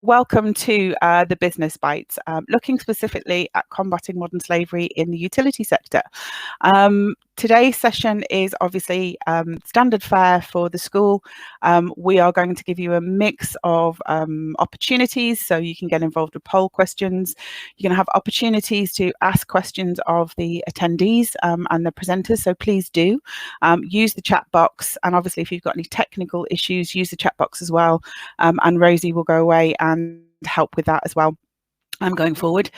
Welcome to the Business Bites, looking specifically at combating modern slavery in the utility sector. Today's session is obviously standard fare for the school. We are going to give you a mix of opportunities, so you can get involved with poll questions. You're going to have opportunities to ask questions of the attendees and the presenters, so please do use the chat box. And obviously, if you've got any technical issues, use the chat box as well. And Rosie will go away and help with that as well. Going forward.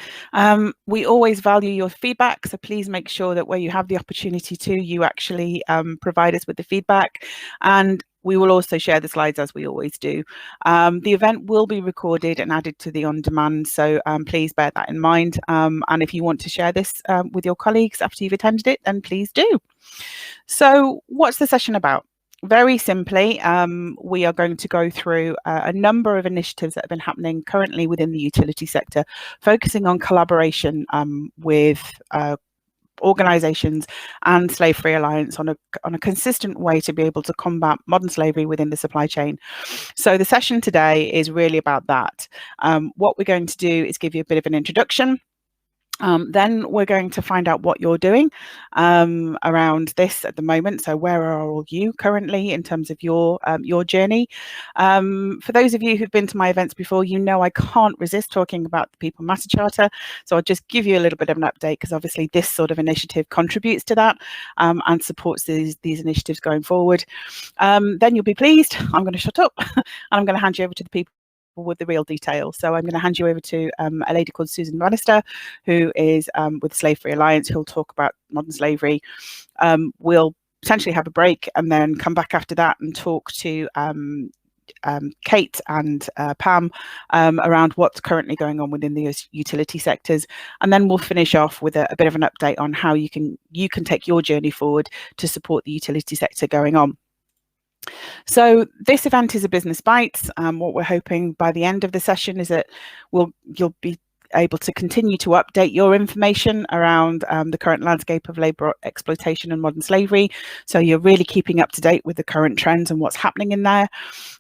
We always value your feedback, so please make sure that where you have the opportunity to, you actually provide us with the feedback, and we will also share the slides as we always do. The event will be recorded and added to the on-demand, so please bear that in mind. And if you want to share this with your colleagues after you've attended it, then please do. So what's the session about? Very simply, we are going to go through a number of initiatives that have been happening currently within the utility sector, focusing on collaboration with organisations and Slave Free Alliance on a consistent way to be able to combat modern slavery within the supply chain. So the session today is really about that. What we're going to do is give you a bit of an introduction. Then we're going to find out what you're doing around this at the moment. So where are all you currently in terms of your journey? For those of you who've been to my events before, you know I can't resist talking about the People Matter Charter. So I'll just give you a little bit of an update, because obviously this sort of initiative contributes to that and supports these initiatives going forward. Then you'll be pleased. I'm going to shut up and I'm going to hand you over to the people with the real details. So I'm going to hand you over to a lady called Susan Bannister, who is with Slave Free Alliance, who'll talk about modern slavery. We'll potentially have a break and then come back after that and talk to Kate and Pam around what's currently going on within the utility sectors, and then we'll finish off with a bit of an update on how you can take your journey forward to support the utility sector going on. So this event is a Business Bites. What we're hoping by the end of the session is that you'll be able to continue to update your information around the current landscape of labour exploitation and modern slavery. So you're really keeping up to date with the current trends and what's happening in there.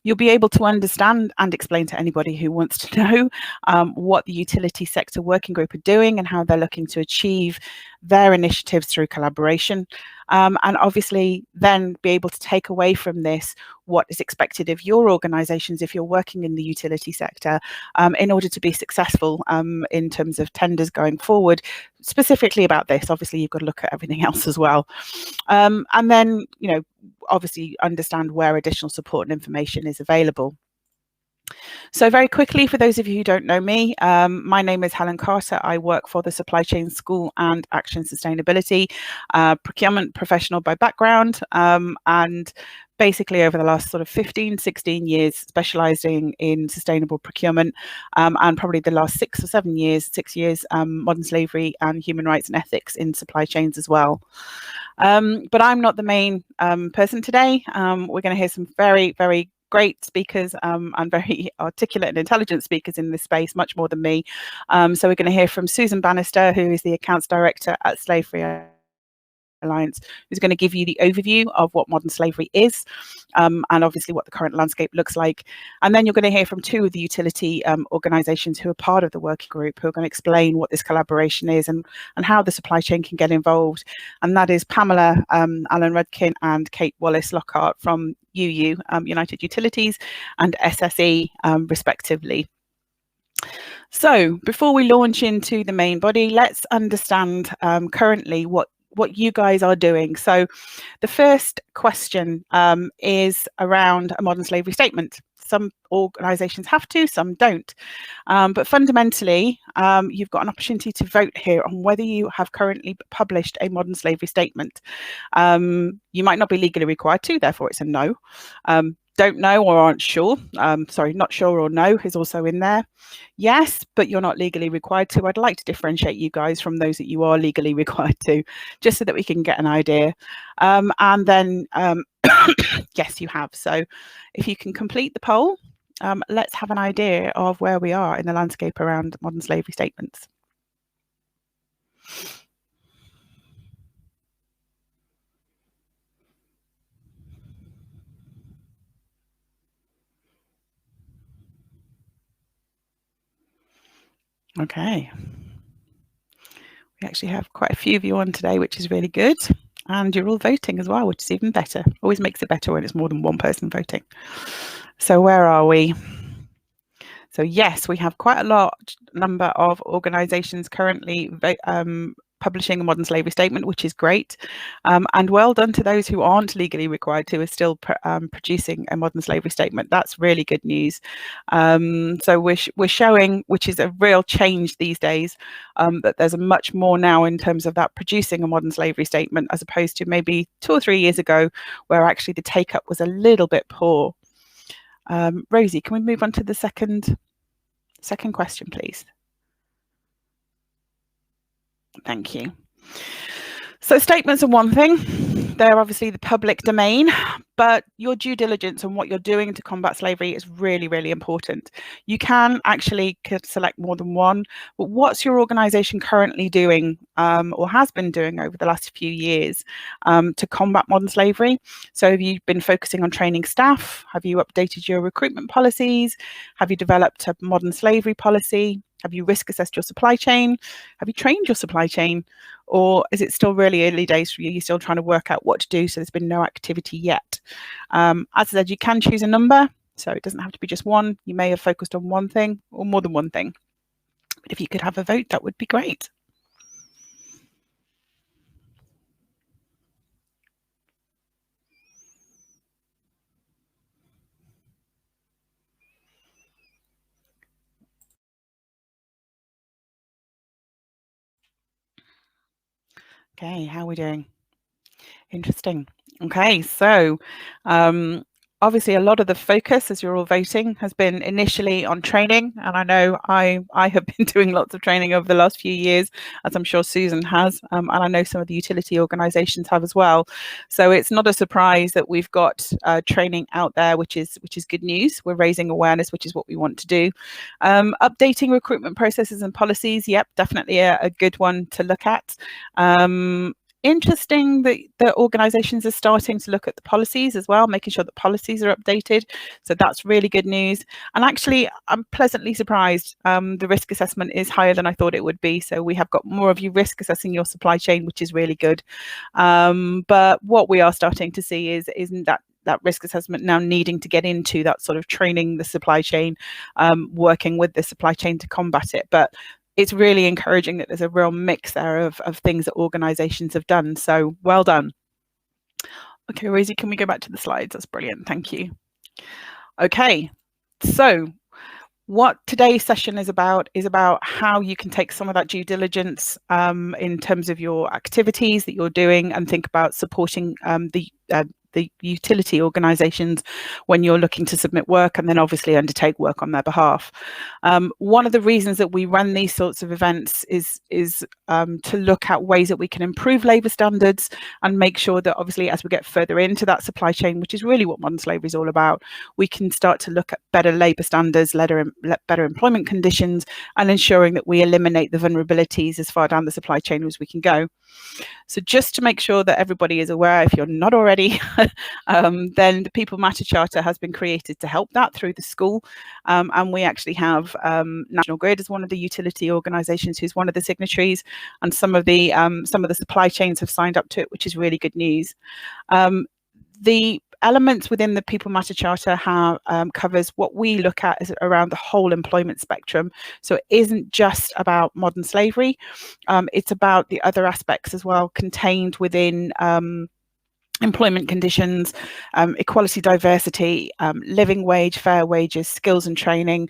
You'll be able to understand and explain to anybody who wants to know what the utility sector working group are doing and how they're looking to achieve their initiatives through collaboration. And obviously then be able to take away from this what is expected of your organisations if you're working in the utility sector in order to be successful in terms of tenders going forward. Specifically about this, obviously you've got to look at everything else as well. And then, you know, obviously understand where additional support and information is available. So very quickly, for those of you who don't know me, my name is Helen Carter. I work for the Supply Chain School and Action Sustainability, procurement professional by background, and basically over the last sort of 16 years specialising in sustainable procurement, and probably the last 6 years modern slavery and human rights and ethics in supply chains as well. But I'm not the main person today. We're going to hear some very, very great speakers and very articulate and intelligent speakers in this space, much more than me. So we're going to hear from Susan Bannister, who is the Accounts Director at Slave Free Alliance, who's going to give you the overview of what modern slavery is and obviously what the current landscape looks like. And then you're going to hear from 2 of the utility organisations who are part of the working group, who are going to explain what this collaboration is and how the supply chain can get involved. And that is Pamela Allen Rudkin and Kate Wallace Lockhart from UU, United Utilities, and SSE respectively. So before we launch into the main body, let's understand currently what you guys are doing. So the first question is around a modern slavery statement. Some organisations have to, some don't. But fundamentally, you've got an opportunity to vote here on whether you have currently published a modern slavery statement. You might not be legally required to, therefore it's a no. Don't know or aren't sure. Sorry, not sure or no is also in there. Yes, but you're not legally required to. I'd like to differentiate you guys from those that you are legally required to, just so that we can get an idea. And then, yes, you have. So if you can complete the poll, let's have an idea of where we are in the landscape around modern slavery statements. Okay. We actually have quite a few of you on today, which is really good. And you're all voting as well, which is even better. Always makes it better when it's more than one person voting. So where are we? So yes, we have quite a large number of organisations currently publishing a modern slavery statement, which is great. And well done to those who aren't legally required to, are still producing a modern slavery statement. That's really good news. So we're showing, which is a real change these days, that there's a much more now in terms of that producing a modern slavery statement, as opposed to maybe 2 or 3 years ago, where actually the take up was a little bit poor. Rosie, can we move on to the second question, please? Thank you. So statements are one thing. They're obviously the public domain, but your due diligence and what you're doing to combat slavery is really, really important. You can actually select more than one, but what's your organisation currently doing or has been doing over the last few years to combat modern slavery? So have you been focusing on training staff? Have you updated your recruitment policies? Have you developed a modern slavery policy? Have you risk assessed your supply chain? Have you trained your supply chain? Or is it still really early days for you? You're still trying to work out what to do, so there's been no activity yet. As I said, you can choose a number, so it doesn't have to be just one. You may have focused on one thing or more than one thing. But if you could have a vote, that would be great. Okay, how are we doing? Interesting. Okay, so obviously a lot of the focus, as you're all voting, has been initially on training, and I know I have been doing lots of training over the last few years, as I'm sure Susan has, and I know some of the utility organisations have as well. So it's not a surprise that we've got training out there, which is good news. We're raising awareness, which is what we want to do. Updating recruitment processes and policies, yep, definitely a good one to look at. Interesting that the organisations are starting to look at the policies as well, making sure that policies are updated. So that's really good news. And actually, I'm pleasantly surprised. The risk assessment is higher than I thought it would be. So we have got more of you risk assessing your supply chain, which is really good. But what we are starting to see isn't that risk assessment now needing to get into that sort of training the supply chain, working with the supply chain to combat it. But it's really encouraging that there's a real mix there of things that organisations have done. So well done. Okay, Rosie, can we go back to the slides? That's brilliant. Thank you. Okay, so what today's session is about how you can take some of that due diligence in terms of your activities that you're doing and think about supporting the utility organisations when you're looking to submit work and then obviously undertake work on their behalf. One of the reasons that we run these sorts of events is to look at ways that we can improve labour standards and make sure that obviously as we get further into that supply chain, which is really what modern slavery is all about, we can start to look at better labour standards, better employment conditions, and ensuring that we eliminate the vulnerabilities as far down the supply chain as we can go. So just to make sure that everybody is aware, if you're not already, then the People Matter Charter has been created to help that through the school. And we actually have National Grid as one of the utility organisations who's one of the signatories, and some of the supply chains have signed up to it, which is really good news. The elements within the People Matter Charter covers what we look at as around the whole employment spectrum. So it isn't just about modern slavery, it's about the other aspects as well contained within employment conditions, equality, diversity, living wage, fair wages, skills and training,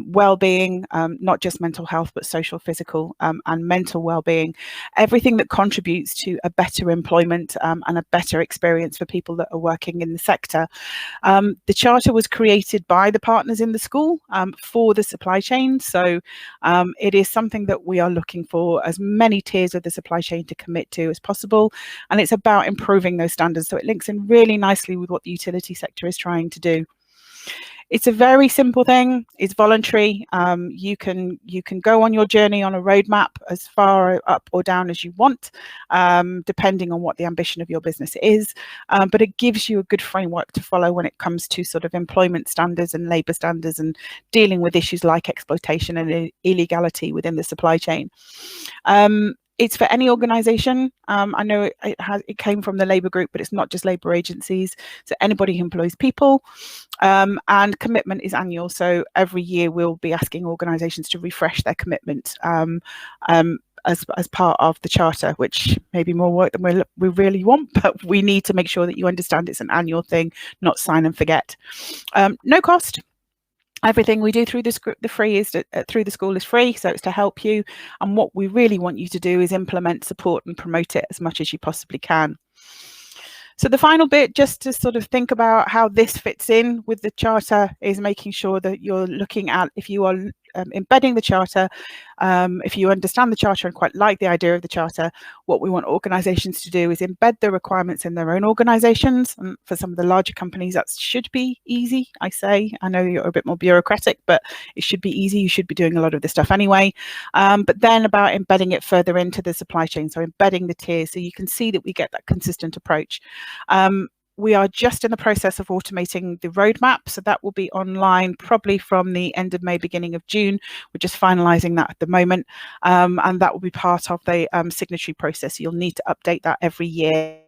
well-being, not just mental health, but social, physical and mental well-being, everything that contributes to a better employment and a better experience for people that are working in the sector. The Charter was created by the partners in the school for the supply chain. So it is something that we are looking for as many tiers of the supply chain to commit to as possible. And it's about improving those standards. So it links in really nicely with what the utility sector is trying to do. It's a very simple thing. It's voluntary. You can go on your journey on a roadmap as far up or down as you want, depending on what the ambition of your business is. But it gives you a good framework to follow when it comes to sort of employment standards and labour standards and dealing with issues like exploitation and illegality within the supply chain. It's for any organisation. I know it came from the Labour Group, but it's not just labour agencies. So anybody who employs people, and commitment is annual. So every year we'll be asking organisations to refresh their commitment as part of the charter, which may be more work than we really want, but we need to make sure that you understand it's an annual thing, not sign and forget. No cost. Everything we do through the school is free, so it's to help you. And what we really want you to do is implement, support and promote it as much as you possibly can. So the final bit, just to sort of think about how this fits in with the charter, is making sure that you're looking at, if you are embedding the charter, if you understand the charter and quite like the idea of the charter, what we want organisations to do is embed the requirements in their own organisations. And for some of the larger companies, that should be easy. I know you're a bit more bureaucratic, but it should be easy. You should be doing a lot of this stuff anyway. But then about embedding it further into the supply chain, so embedding the tiers, so you can see that we get that consistent approach. We are just in the process of automating the roadmap, so that will be online probably from the end of May, beginning of June. We're just finalising that at the moment, and that will be part of the signatory process. You'll need to update that every year,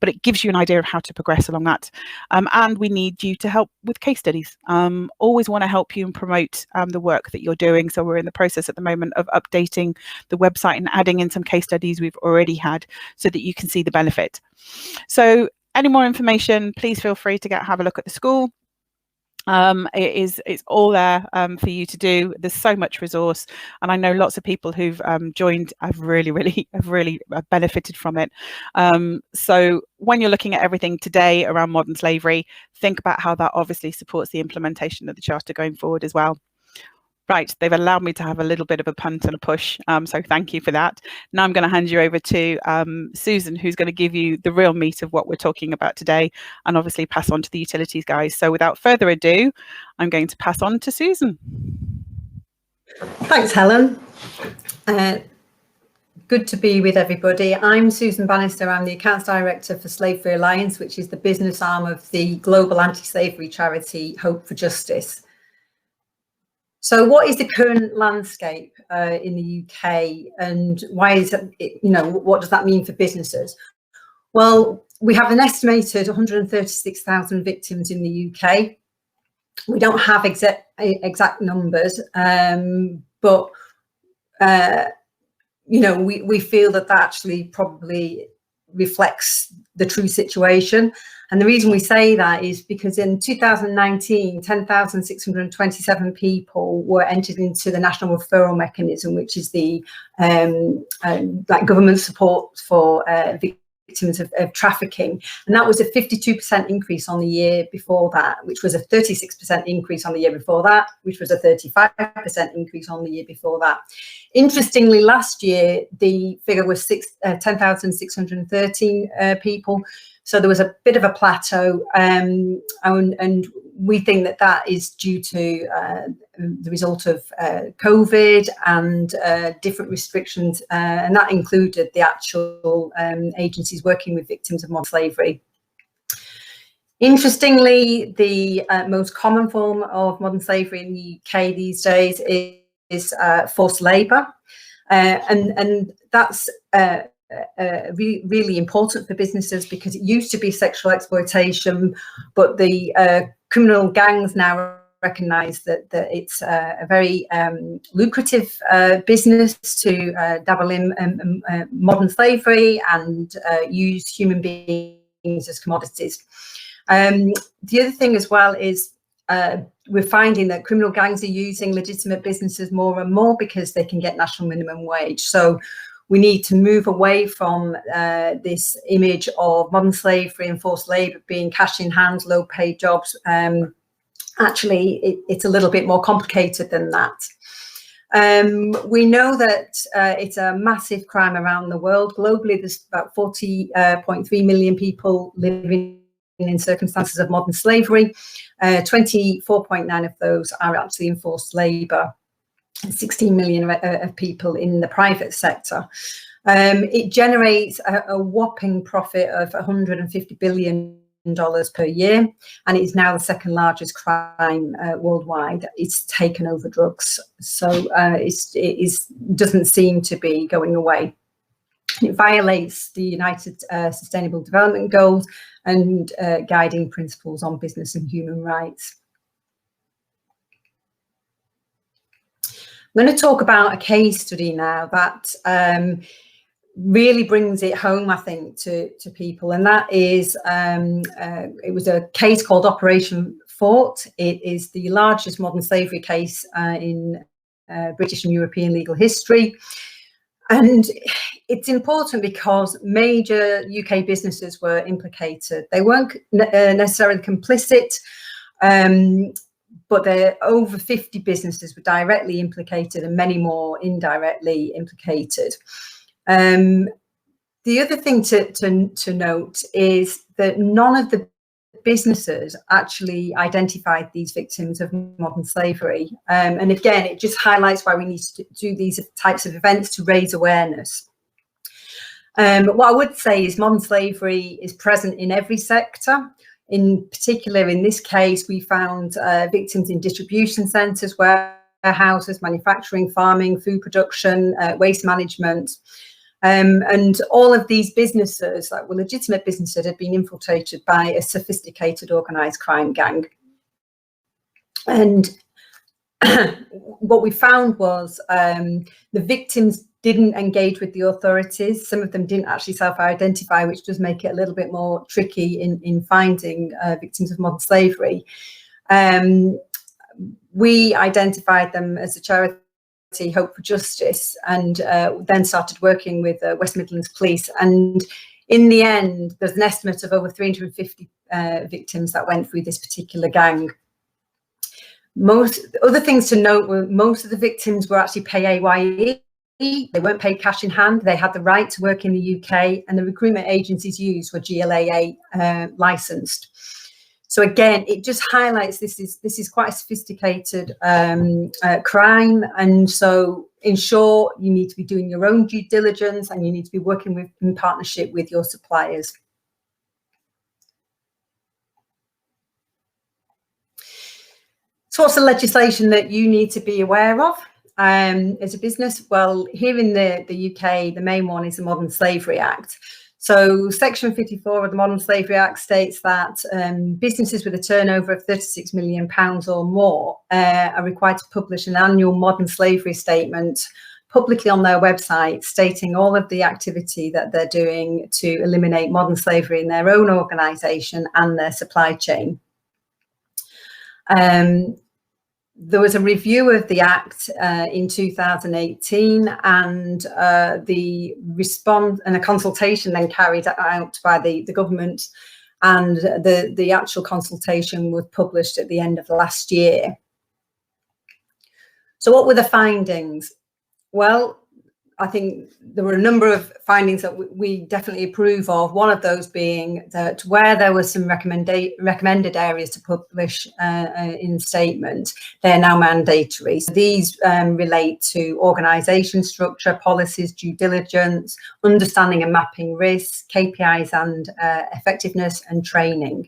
but it gives you an idea of how to progress along that. And we need you to help with case studies. Always want to help you and promote the work that you're doing. So we're in the process at the moment of updating the website and adding in some case studies we've already had so that you can see the benefit. So any more information, please feel free to have a look at the school. It's all there for you to do. There's so much resource, and I know lots of people who've joined have really benefited from it. So when you're looking at everything today around modern slavery, think about how that obviously supports the implementation of the charter going forward as well. Right, they've allowed me to have a little bit of a punt and a push, so thank you for that. Now I'm going to hand you over to Susan, who's going to give you the real meat of what we're talking about today, and obviously pass on to the utilities guys. So without further ado, I'm going to pass on to Susan. Thanks, Helen. Good to be with everybody. I'm Susan Bannister. I'm the Accounts Director for Slave Free Alliance, which is the business arm of the global anti-slavery charity Hope for Justice. So what is the current landscape in the UK, and why is it, what does that mean for businesses? Well, we have an estimated 136,000 victims in the UK. We don't have exact numbers, but we feel that actually probably reflects the true situation. And the reason we say that is because in 2019, 10,627 people were entered into the National Referral Mechanism, which is the government support for victims of trafficking. And that was a 52% increase on the year before that, which was a 36% increase on the year before that, which was a 35% increase on the year before that. Interestingly, last year, the figure was 10,613 people. So there was a bit of a plateau, and we think that is due to the result of COVID and different restrictions, and that included the actual agencies working with victims of modern slavery. Interestingly, the most common form of modern slavery in the UK these days is forced labour, and that's really important for businesses, because it used to be sexual exploitation, but the criminal gangs now recognise that it's a very lucrative business to dabble in modern slavery and use human beings as commodities. The other thing as well is we're finding that criminal gangs are using legitimate businesses more and more because they can get national minimum wage. So we need to move away from this image of modern slavery and forced labour being cash in hand, low paid jobs. Actually, it's a little bit more complicated than that. We know that it's a massive crime around the world. Globally, there's about 40.3 million people living in circumstances of modern slavery. 24.9 of those are actually enforced labour, and 16 million of people in the private sector. It generates a whopping profit of $150 billion per year, and it is now the second largest crime worldwide. It's taken over drugs, so it doesn't seem to be going away. It violates the United Sustainable Development Goals and guiding principles on business and human rights. I'm going to talk about a case study now that really brings it home, I think, to people, and that is it was a case called Operation Fort. It is the largest modern slavery case in British and European legal history, and it's important because major UK businesses were implicated. They weren't necessarily complicit, but over 50 businesses were directly implicated and many more indirectly implicated. The other thing to note is that none of the businesses actually identified these victims of modern slavery. And again, it just highlights why we need to do these types of events to raise awareness. What I would say is modern slavery is present in every sector. In particular, in this case, we found victims in distribution centres, warehouses, manufacturing, farming, food production, waste management. And all of these businesses that were legitimate businesses had been infiltrated by a sophisticated organised crime gang. And what we found was the victims didn't engage with the authorities. Some of them didn't actually self-identify, which does make it a little bit more tricky in finding victims of modern slavery. We identified them as a charity, Hope for Justice, and then started working with West Midlands Police. And in the end, there's an estimate of over 350 victims that went through this particular gang. Other things to note were most of the victims were actually PAYE. They weren't paid cash in hand. They had the right to work in the UK, and the recruitment agencies used were GLAA licensed. So again, it just highlights this is quite a sophisticated crime, and so in short, you need to be doing your own due diligence, and you need to be working in partnership with your suppliers. So what's the legislation that you need to be aware of as a business? Well, here in the UK, the main one is the Modern Slavery Act. So Section 54 of the Modern Slavery Act states that businesses with a turnover of £36 million or more are required to publish an annual modern slavery statement publicly on their website, stating all of the activity that they're doing to eliminate modern slavery in their own organisation and their supply chain. There was a review of the Act in 2018, and a consultation then carried out by the government, and the actual consultation was published at the end of last year. So what were the findings? Well, I think there were a number of findings that we definitely approve of. One of those being that where there were some recommended areas to publish in statement, they're now mandatory. So these relate to organisation structure, policies, due diligence, understanding and mapping risks, KPIs and effectiveness, and training.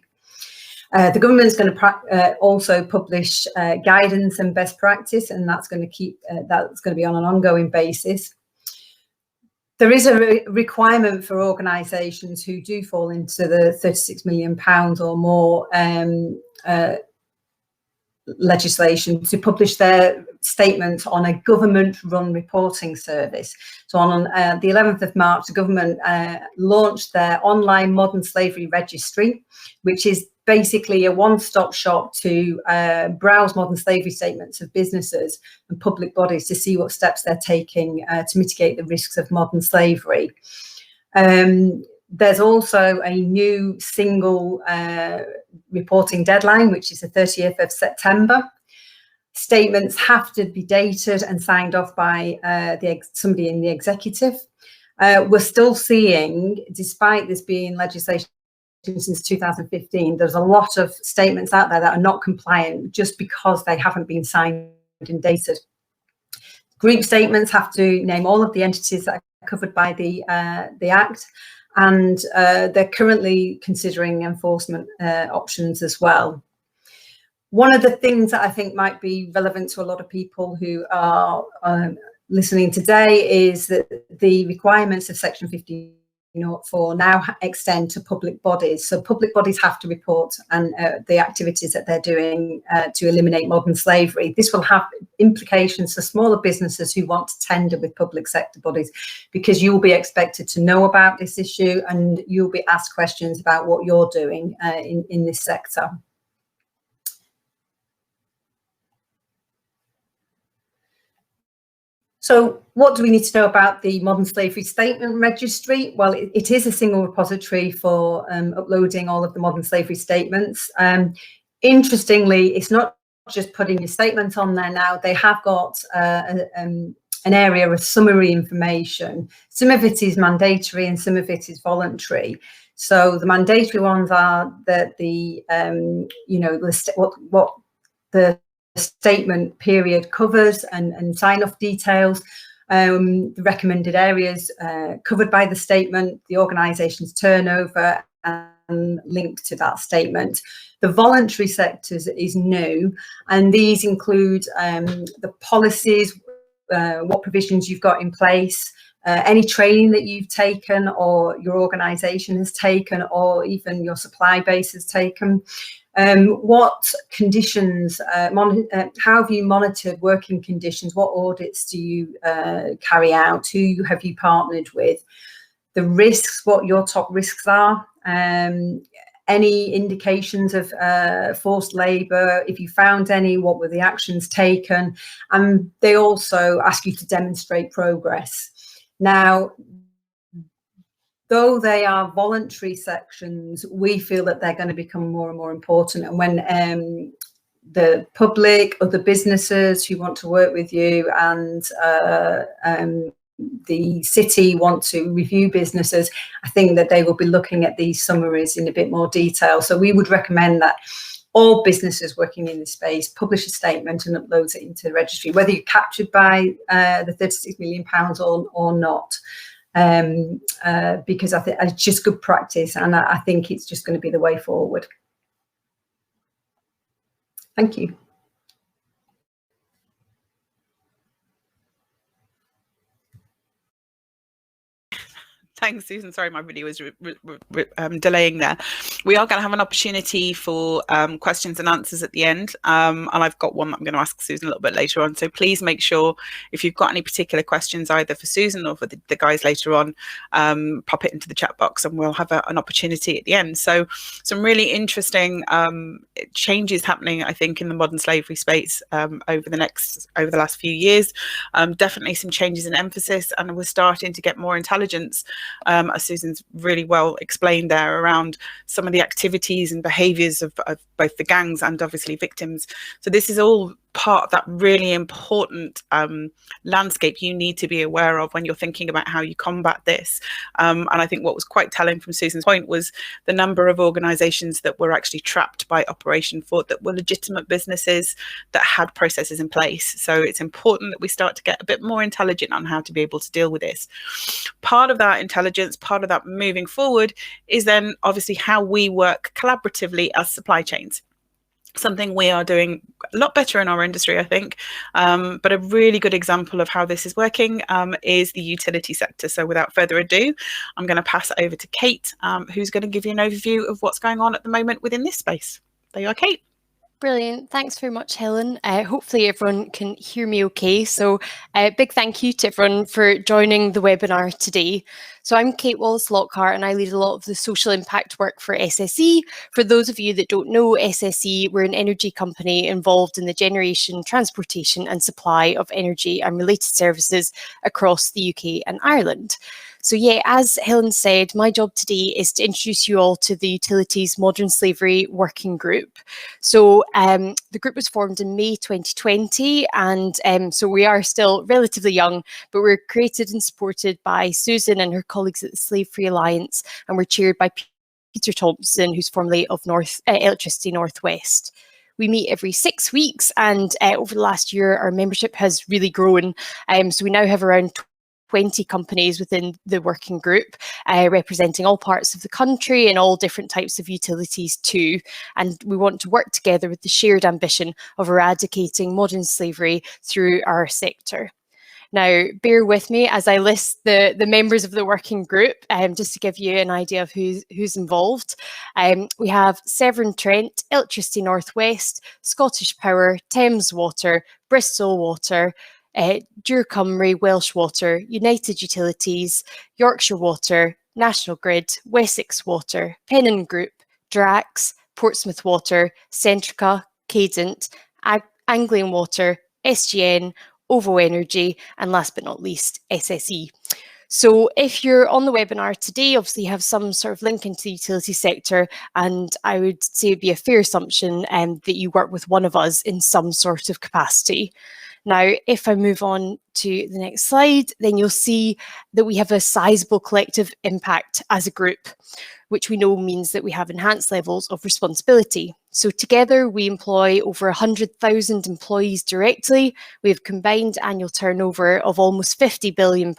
The government's going to also publish guidance and best practice, and that's going to be on an ongoing basis. There is a requirement for organisations who do fall into the £36 million or more legislation to publish their statement on a government-run reporting service. So on the 11th of March, the government launched their online modern slavery registry, which is basically a one-stop shop to browse modern slavery statements of businesses and public bodies to see what steps they're taking to mitigate the risks of modern slavery. There's also a new single reporting deadline, which is the 30th of September. Statements have to be dated and signed off by somebody in the executive. We're still seeing, despite this being legislation since 2015, there's a lot of statements out there that are not compliant just because they haven't been signed and dated. Group statements have to name all of the entities that are covered by the Act, and they're currently considering enforcement options as well. One of the things that I think might be relevant to a lot of people who are listening today is that the requirements of Section 1504 now extend to public bodies. So public bodies have to report and the activities that they're doing to eliminate modern slavery. This will have implications for smaller businesses who want to tender with public sector bodies, because you will be expected to know about this issue and you'll be asked questions about what you're doing in this sector. So what do we need to know about the Modern Slavery Statement Registry? Well, it is a single repository for uploading all of the modern slavery statements. Interestingly, it's not just putting your statement on there now. They have got an area of summary information. Some of it is mandatory and some of it is voluntary. So the mandatory ones are that the what the statement period covers and sign-off details, the recommended areas covered by the statement, the organisation's turnover, and link to that statement. The voluntary sectors is new, and these include the policies, what provisions you've got in place, any training that you've taken or your organisation has taken, or even your supply base has taken. What conditions, how have you monitored working conditions? What audits do you carry out? Who have you partnered with? The risks, what your top risks are. Any indications of forced labour? If you found any, what were the actions taken? And they also ask you to demonstrate progress. Now, though they are voluntary sections, we feel that they're going to become more and more important. And when the public, other businesses who want to work with you, and the city want to review businesses, I think that they will be looking at these summaries in a bit more detail. So we would recommend that all businesses working in this space publish a statement and upload it into the registry, whether you're captured by the £36 million or not. Because I think it's just good practice, and I think it's just going to be the way forward. Thank you. Thanks, Susan. Sorry, my video was delaying there. We are going to have an opportunity for questions and answers at the end. And I've got one that I'm going to ask Susan a little bit later on. So please make sure, if you've got any particular questions, either for Susan or for the guys later on, pop it into the chat box and we'll have an opportunity at the end. So some really interesting changes happening, I think, in the modern slavery space over the last few years. Definitely some changes in emphasis, and we're starting to get more intelligence, as Susan's really well explained there, around some of the activities and behaviours of both the gangs and obviously victims. So this is all part of that really important landscape you need to be aware of when you're thinking about how you combat this. And I think what was quite telling from Susan's point was the number of organisations that were actually trapped by Operation Fort, that were legitimate businesses that had processes in place. So it's important that we start to get a bit more intelligent on how to be able to deal with this. Part of that intelligence, part of that moving forward, is then obviously how we work collaboratively as supply chains. Something we are doing a lot better in our industry, I think, but a really good example of how this is working is the utility sector. So without further ado, I'm going to pass it over to Kate, who's going to give you an overview of what's going on at the moment within this space. There you are, Kate. Brilliant. Thanks very much, Helen. Hopefully everyone can hear me okay. So big thank you to everyone for joining the webinar today. So I'm Kate Wallace-Lockhart and I lead a lot of the social impact work for SSE. For those of you that don't know SSE, we're an energy company involved in the generation, transportation and supply of energy and related services across the UK and Ireland. So yeah, as Helen said, my job today is to introduce you all to the Utilities Modern Slavery Working Group. So the group was formed in May 2020, and so we are still relatively young, but we're created and supported by Susan and her colleagues at the Slave Free Alliance, and we're chaired by Peter Thompson, who's formerly of Electricity Northwest. We meet every 6 weeks, and over the last year, our membership has really grown. So we now have around 20 companies within the working group, representing all parts of the country and all different types of utilities too. And we want to work together with the shared ambition of eradicating modern slavery through our sector. Now, bear with me as I list the members of the working group, just to give you an idea of who's involved. We have Severn Trent, Electricity Northwest, Scottish Power, Thames Water, Bristol Water, Dure Cymru, Welsh Water, United Utilities, Yorkshire Water, National Grid, Wessex Water, Pennon Group, Drax, Portsmouth Water, Centrica, Cadent, Anglian Water, SGN, OVO Energy, and last but not least, SSE. So if you're on the webinar today, obviously you have some sort of link into the utility sector, and I would say it'd be a fair assumption that you work with one of us in some sort of capacity. Now, if I move on to the next slide, then you'll see that we have a sizable collective impact as a group, which we know means that we have enhanced levels of responsibility. So together we employ over 100,000 employees directly. We have combined annual turnover of almost £50 billion,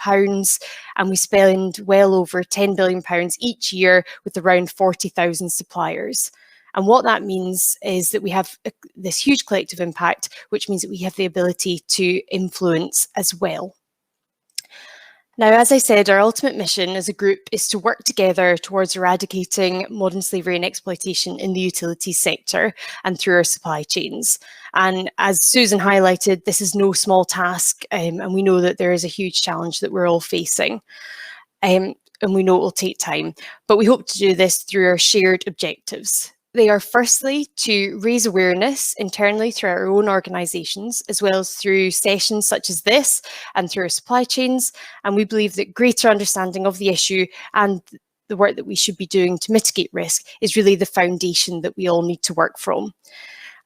and we spend well over £10 billion each year with around 40,000 suppliers. And what that means is that we have this huge collective impact, which means that we have the ability to influence as well. Now, as I said, our ultimate mission as a group is to work together towards eradicating modern slavery and exploitation in the utilities sector and through our supply chains. And as Susan highlighted, this is no small task, and we know that there is a huge challenge that we're all facing. And we know it will take time, but we hope to do this through our shared objectives. They are firstly to raise awareness internally through our own organisations, as well as through sessions such as this and through our supply chains. And we believe that greater understanding of the issue and the work that we should be doing to mitigate risk is really the foundation that we all need to work from.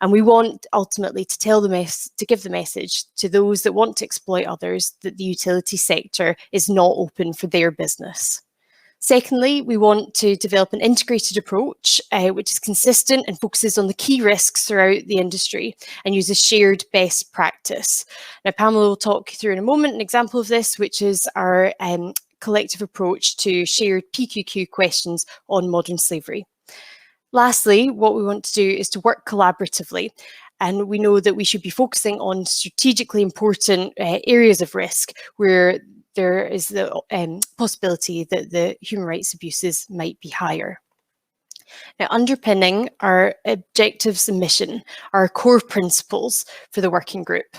And we want ultimately to give the message to those that want to exploit others that the utility sector is not open for their business. Secondly, we want to develop an integrated approach which is consistent and focuses on the key risks throughout the industry and uses shared best practice. Now, Pamela will talk you through in a moment an example of this, which is our collective approach to shared PQQ questions on modern slavery. Lastly, what we want to do is to work collaboratively. And we know that we should be focusing on strategically important areas of risk where there is the possibility that the human rights abuses might be higher. Now, underpinning our objectives and mission are core principles for the working group.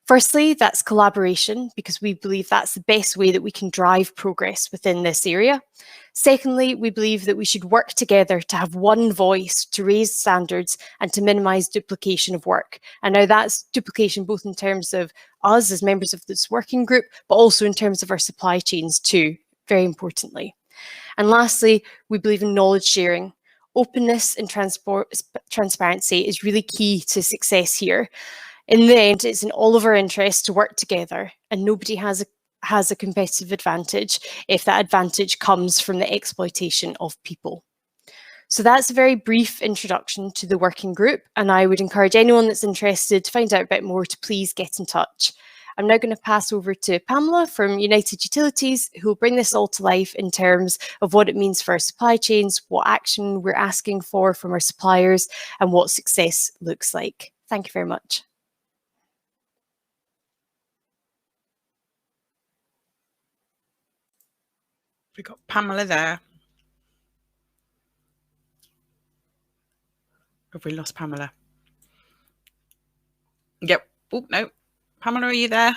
Firstly, that's collaboration, because we believe that's the best way that we can drive progress within this area. Secondly, we believe that we should work together to have one voice to raise standards and to minimise duplication of work. And now that's duplication both in terms of us as members of this working group, but also in terms of our supply chains too, very importantly. And lastly, we believe in knowledge sharing. Openness and transparency is really key to success here. In the end, it's in all of our interests to work together, and nobody has a competitive advantage if that advantage comes from the exploitation of people. So that's a very brief introduction to the working group, and I would encourage anyone that's interested to find out a bit more to please get in touch. I'm now going to pass over to Pamela from United Utilities, who will bring this all to life in terms of what it means for our supply chains, what action we're asking for from our suppliers, and what success looks like. Thank you very much. We've got Pamela there. Have we lost Pamela? Yep. Oh, no. Pamela, are you there?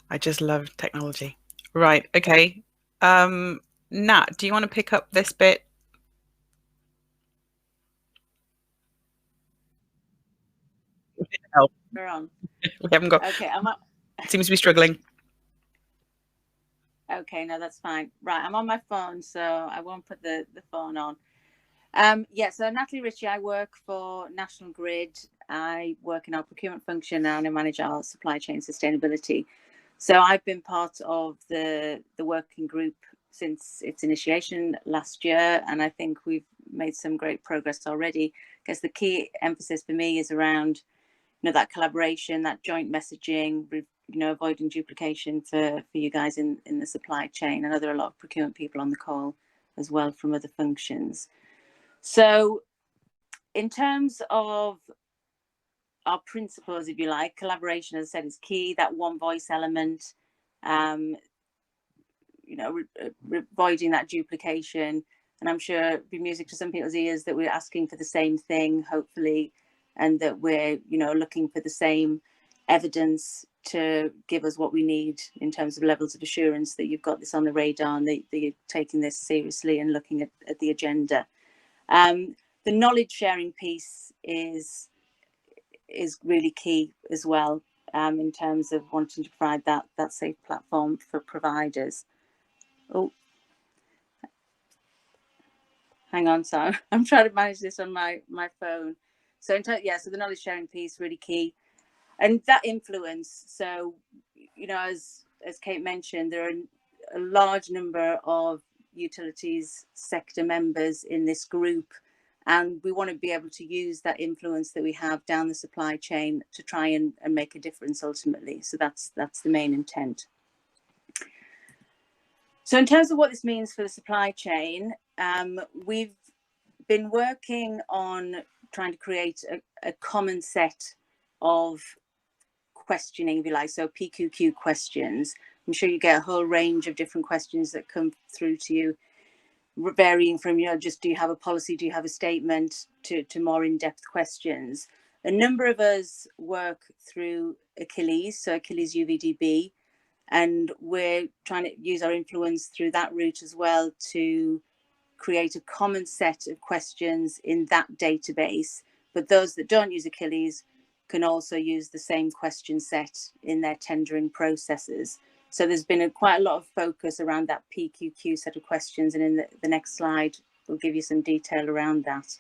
I just love technology. Right. Okay. Nat, do you want to pick up this bit? Help. We're on. We haven't got. Okay. Seems to be struggling. Okay, no, that's fine. Right, I'm on my phone, so I won't put the phone on. Yeah, so Natalie Ritchie, I work for National Grid. I work in our procurement function and I manage our supply chain sustainability. So I've been part of the working group since its initiation last year, and I think we've made some great progress already. I guess the key emphasis for me is around, that collaboration, that joint messaging, avoiding duplication for you guys in the supply chain. I know there are a lot of procurement people on the call as well from other functions. So in terms of our principles, if you like, collaboration, as I said, is key. That one voice element, avoiding that duplication. And I'm sure it'd be music to some people's ears that we're asking for the same thing, hopefully, and that we're, looking for the same evidence to give us what we need in terms of levels of assurance that you've got this on the radar and that you're taking this seriously and looking at the agenda. The knowledge sharing piece is really key as well, in terms of wanting to provide that safe platform for providers. Oh, hang on, so I'm trying to manage this on my phone. So so the knowledge sharing piece really key, and that influence. So as Kate mentioned, there are a large number of utilities sector members in this group, and we want to be able to use that influence that we have down the supply chain to try and make a difference ultimately. So that's the main intent. So in terms of what this means for the supply chain, we've been working on trying to create a common set of questioning, if you like, so PQQ questions. I'm sure you get a whole range of different questions that come through to you, varying from, just do you have a policy, do you have a statement, to more in-depth questions. A number of us work through Achilles, so Achilles UVDB, and we're trying to use our influence through that route as well to create a common set of questions in that database. But those that don't use Achilles can also use the same question set in their tendering processes. So there's been quite a lot of focus around that PQQ set of questions, and in the next slide we'll give you some detail around that.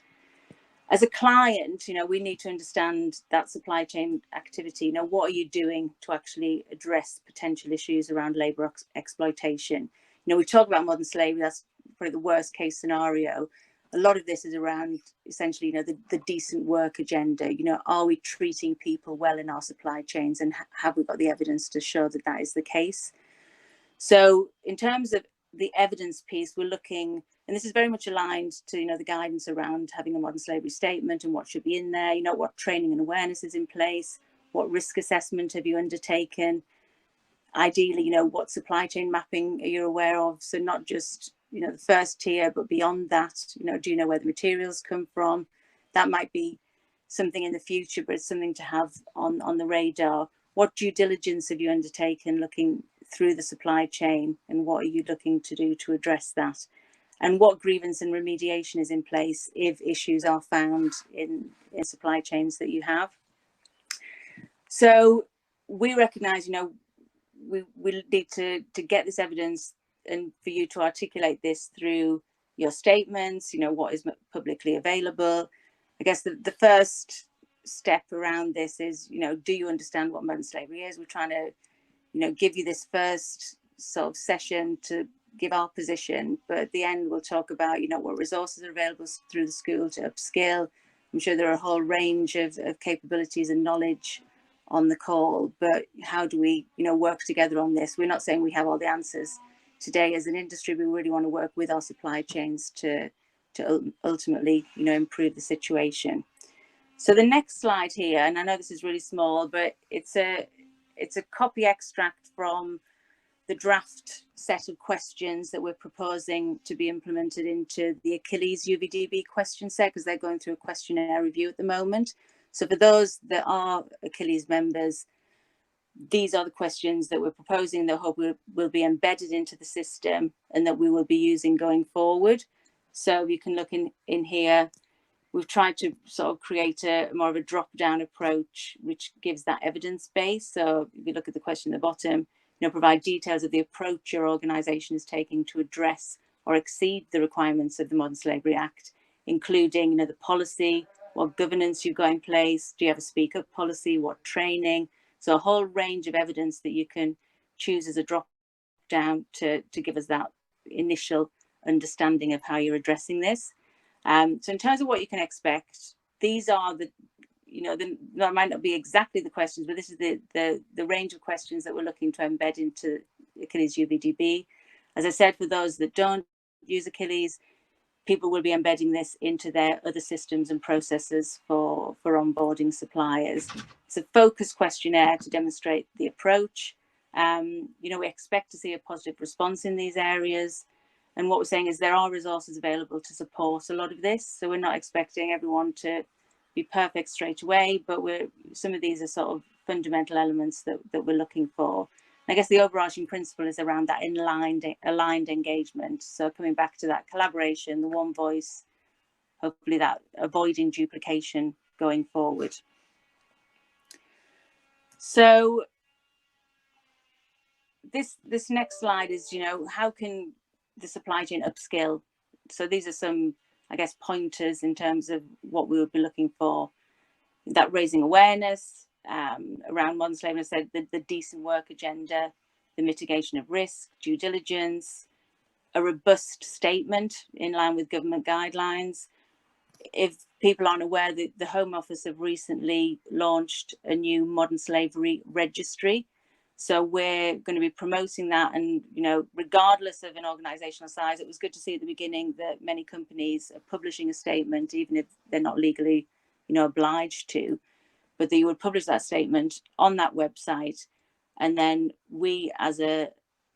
As a client, we need to understand that supply chain activity. What are you doing to actually address potential issues around labour exploitation? We talk about modern slavery, that's probably the worst case scenario. A lot of this is around essentially, the decent work agenda. Are we treating people well in our supply chains, and have we got the evidence to show that that is the case? So in terms of the evidence piece, we're looking, and this is very much aligned to, the guidance around having a modern slavery statement and what should be in there, what training and awareness is in place, what risk assessment have you undertaken, ideally, what supply chain mapping are you aware of? So not just, the first tier, but beyond that, do you know where the materials come from? That might be something in the future, but it's something to have on the radar. What due diligence have you undertaken looking through the supply chain, and what are you looking to do to address that? And what grievance and remediation is in place if issues are found in supply chains that you have? So we recognise, we need to get this evidence, and for you to articulate this through your statements, what is publicly available. I guess the first step around this is, do you understand what modern slavery is? We're trying to, give you this first sort of session to give our position, but at the end we'll talk about, what resources are available through the school to upskill. I'm sure there are a whole range of capabilities and knowledge on the call, but how do we, work together on this? We're not saying we have all the answers today. As an industry, we really want to work with our supply chains to ultimately, improve the situation. So the next slide here, and I know this is really small, but it's a copy extract from the draft set of questions that we're proposing to be implemented into the Achilles UVDB question set, because they're going through a questionnaire review at the moment. So for those that are Achilles members, these are the questions that we're proposing that hope will be embedded into the system and that we will be using going forward. So you can look in here. We've tried to sort of create more of a drop-down approach, which gives that evidence base. So if you look at the question at the bottom, provide details of the approach your organisation is taking to address or exceed the requirements of the Modern Slavery Act, including, the policy, what governance you've got in place, do you have a speak up policy, what training? So a whole range of evidence that you can chooses a drop down to give us that initial understanding of how you're addressing this. So in terms of what you can expect, these are the, that might not be exactly the questions, but this is the range of questions that we're looking to embed into Achilles UVDB. As I said, for those that don't use Achilles, people will be embedding this into their other systems and processes for onboarding suppliers. It's a focused questionnaire to demonstrate the approach. We expect to see a positive response in these areas. And what we're saying is there are resources available to support a lot of this. So we're not expecting everyone to be perfect straight away, but some of these are sort of fundamental elements that we're looking for. I guess the overarching principle is around that aligned engagement. So coming back to that collaboration, the one voice, hopefully that avoiding duplication going forward. So this next slide is, how can the supply chain upskill? So these are some, I guess, pointers in terms of what we would be looking for. That raising awareness around modern slavery, I said the decent work agenda, the mitigation of risk, due diligence, a robust statement in line with government guidelines. If people aren't aware, the Home Office have recently launched a new modern slavery registry. So we're going to be promoting that, and regardless of an organizational size, it was good to see at the beginning that many companies are publishing a statement, even if they're not legally obliged to, but that you would publish that statement on that website, and then we as a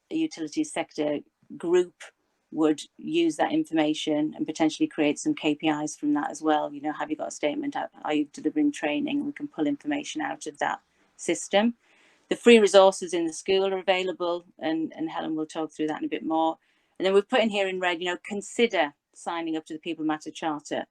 utilities sector group would use that information and potentially create some KPIs from that as well. Have you got a statement? Are you delivering training? We can pull information out of that system. The free resources in the school are available, and Helen will talk through that in a bit more. And then we've put in here in red, consider signing up to the People Matter Charter.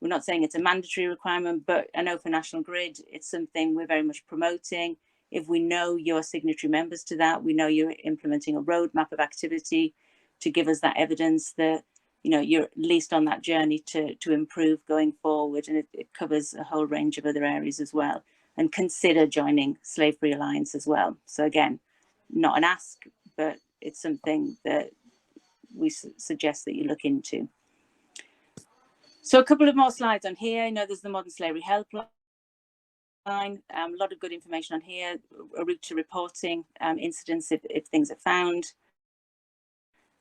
We're not saying it's a mandatory requirement, but I know for National Grid, it's something we're very much promoting. If we know you're signatory members to that, we know you're implementing a roadmap of activity to give us that evidence that you're at least on that journey to improve going forward, and it covers a whole range of other areas as well. And consider joining Slave Free Alliance as well. So again, not an ask, but it's something that we suggest that you look into. So a couple of more slides on here. There's the Modern Slavery Helpline. A lot of good information on here, a route to reporting incidents if things are found.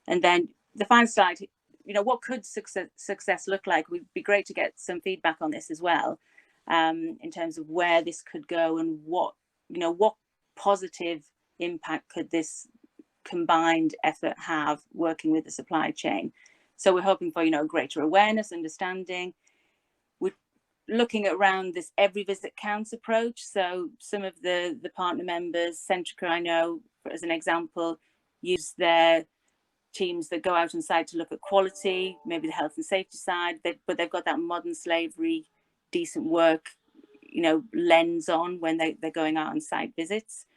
And then the final slide, what could success look like? Would be great to get some feedback on this as well, in terms of where this could go and what positive impact could this combined effort have working with the supply chain. So we're hoping for, greater awareness, understanding. We're looking at around this every visit counts approach. So some of the partner members, Centrica, I know, as an example, use their teams that go out on site to look at quality, maybe the health and safety side, but they've got that modern slavery, decent work, lens on when they're going out on site visits.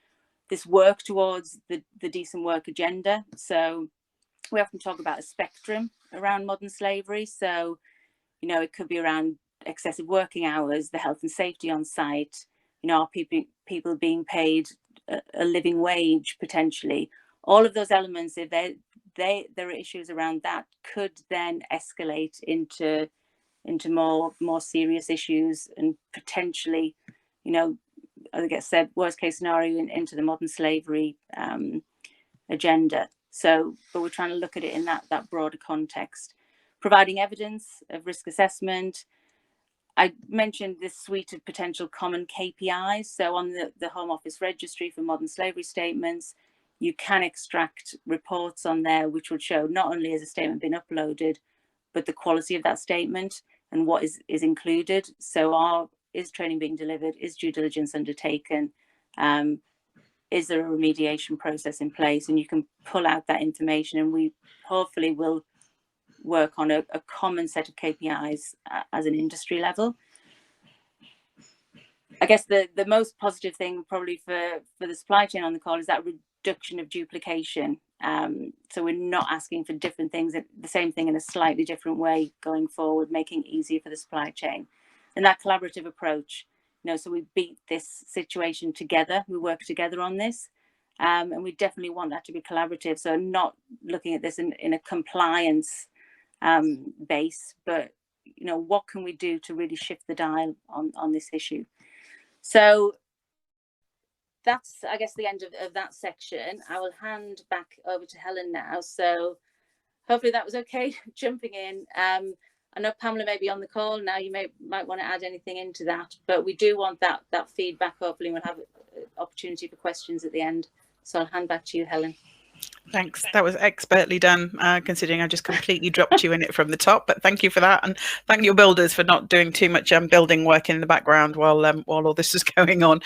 This work towards the decent work agenda. So we often talk about a spectrum around modern slavery. So, it could be around excessive working hours, the health and safety on site, are people being paid a living wage potentially. All of those elements, if there are issues around that, could then escalate into more serious issues and potentially, I guess said worst case scenario into the modern slavery agenda. So, but we're trying to look at it in that broader context. Providing evidence of risk assessment. I mentioned this suite of potential common KPIs. So on the Home Office registry for modern slavery statements, you can extract reports on there which would show not only has a statement been uploaded, but the quality of that statement and what is included. So is training being delivered? Is due diligence undertaken? Is there a remediation process in place? And you can pull out that information, and we hopefully will work on a common set of KPIs as an industry level. I guess the most positive thing probably for the supply chain on the call is that reduction of duplication. So we're not asking for different things, the same thing in a slightly different way going forward, making it easier for the supply chain. And that collaborative approach, so we beat this situation together, we work together on this. And we definitely want that to be collaborative. So not looking at this in a compliance base, but what can we do to really shift the dial on this issue? So that's, I guess, the end of that section. I will hand back over to Helen now. So hopefully that was okay. Jumping in. I know Pamela may be on the call now. You might want to add anything into that, but we do want that feedback. Hopefully we'll have an opportunity for questions at the end. So I'll hand back to you, Helen. Thanks. That was expertly done, considering I just completely dropped you in it from the top. But thank you for that, and thank your builders for not doing too much building work in the background while all this is going on.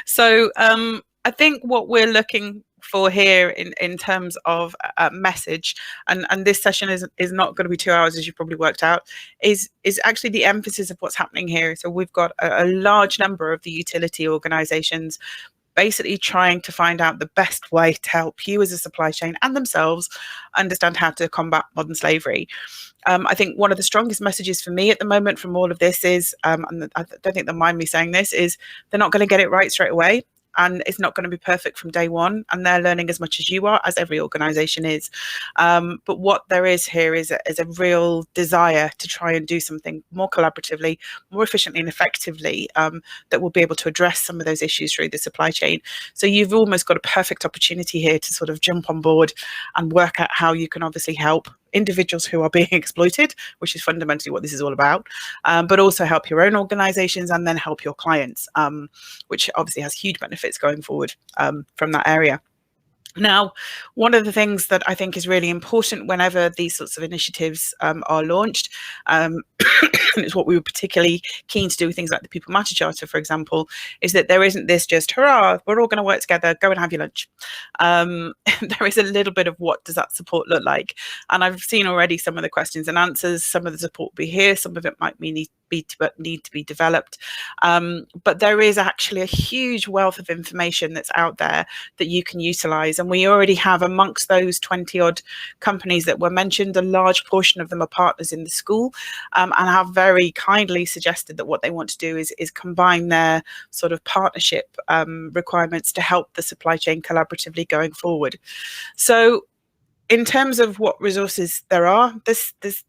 So I think what we're looking for here in terms of message, and this session is not going to be 2 hours, as you probably worked out, is actually the emphasis of what's happening here. So we've got a large number of the utility organisations basically trying to find out the best way to help you as a supply chain and themselves understand how to combat modern slavery. I think one of the strongest messages for me at the moment from all of this is, and I don't think they'll mind me saying this, is they're not going to get it right straight away. And it's not going to be perfect from day one, and they're learning as much as you are, as every organisation is. But what there is here is a real desire to try and do something more collaboratively, more efficiently and effectively, that will be able to address some of those issues through the supply chain. So you've almost got a perfect opportunity here to sort of jump on board and work out how you can obviously help individuals who are being exploited, which is fundamentally what this is all about, but also help your own organizations and then help your clients, which obviously has huge benefits going forward from that area. Now, one of the things that I think is really important whenever these sorts of initiatives are launched, and it's what we were particularly keen to do with things like the People Matter Charter, for example, is that there isn't this just, hurrah, we're all going to work together, go and have your lunch. There is a little bit of what does that support look like? And I've seen already some of the questions and answers. Some of the support will be here, some of it might need to be developed. But there is actually a huge wealth of information that's out there that you can utilize. And we already have, amongst those 20 odd companies that were mentioned, a large portion of them are partners in the school, and have very kindly suggested that what they want to do is combine their sort of partnership requirements to help the supply chain collaboratively going forward. So in terms of what resources there are, there's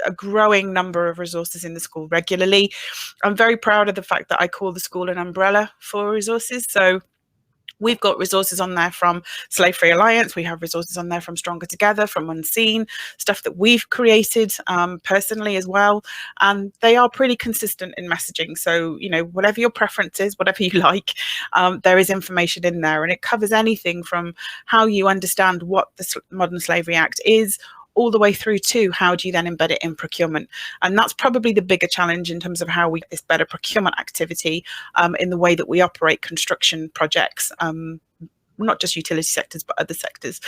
a growing number of resources in the school regularly. I'm very proud of the fact that I call the school an umbrella for resources. So we've got resources on there from Slave Free Alliance. We have resources on there from Stronger Together, from Unseen, stuff that we've created personally as well. And they are pretty consistent in messaging. So, whatever your preference is, whatever you like, there is information in there. And it covers anything from how you understand what the Modern Slavery Act is, all the way through to how do you then embed it in procurement. And that's probably the bigger challenge in terms of how we get this better procurement activity in the way that we operate construction projects, not just utility sectors, but other sectors.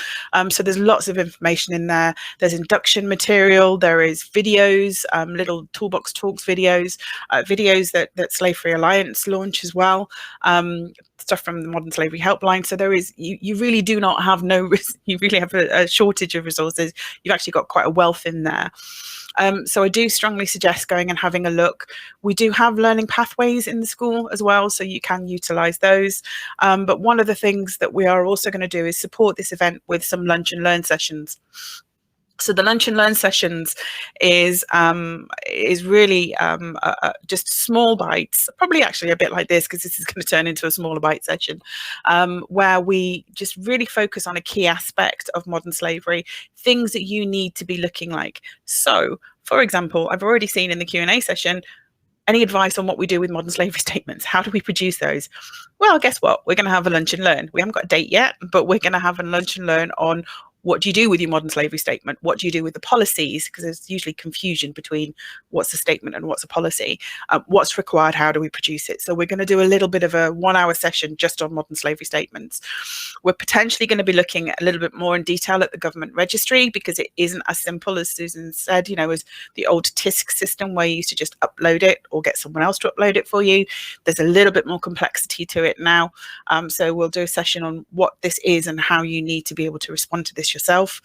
So there's lots of information in there. There's induction material, there is videos, little toolbox talks videos, videos that Slave Free Alliance launch as well, stuff from the Modern Slavery Helpline. So there is, you really do not have you really have a shortage of resources. You've actually got quite a wealth in there. So I do strongly suggest going and having a look. We do have learning pathways in the school as well, so you can utilise those. But one of the things that we are also going to do is support this event with some lunch and learn sessions. So the lunch and learn sessions is really just small bites, probably actually a bit like this, because this is going to turn into a smaller bite session, where we just really focus on a key aspect of modern slavery, things that you need to be looking like. So, for example, I've already seen in the Q&A session, any advice on what we do with modern slavery statements? How do we produce those? Well, guess what? We're going to have a lunch and learn. We haven't got a date yet, but we're going to have a lunch and learn on what do you do with your modern slavery statement? What do you do with the policies? Because there's usually confusion between what's a statement and what's a policy. What's required? How do we produce it? So we're going to do a little bit of a 1 hour session just on modern slavery statements. We're potentially going to be looking a little bit more in detail at the government registry, because it isn't as simple as Susan said, as the old TISC system where you used to just upload it or get someone else to upload it for you. There's a little bit more complexity to it now. So we'll do a session on what this is and how you need to be able to respond to this yourself.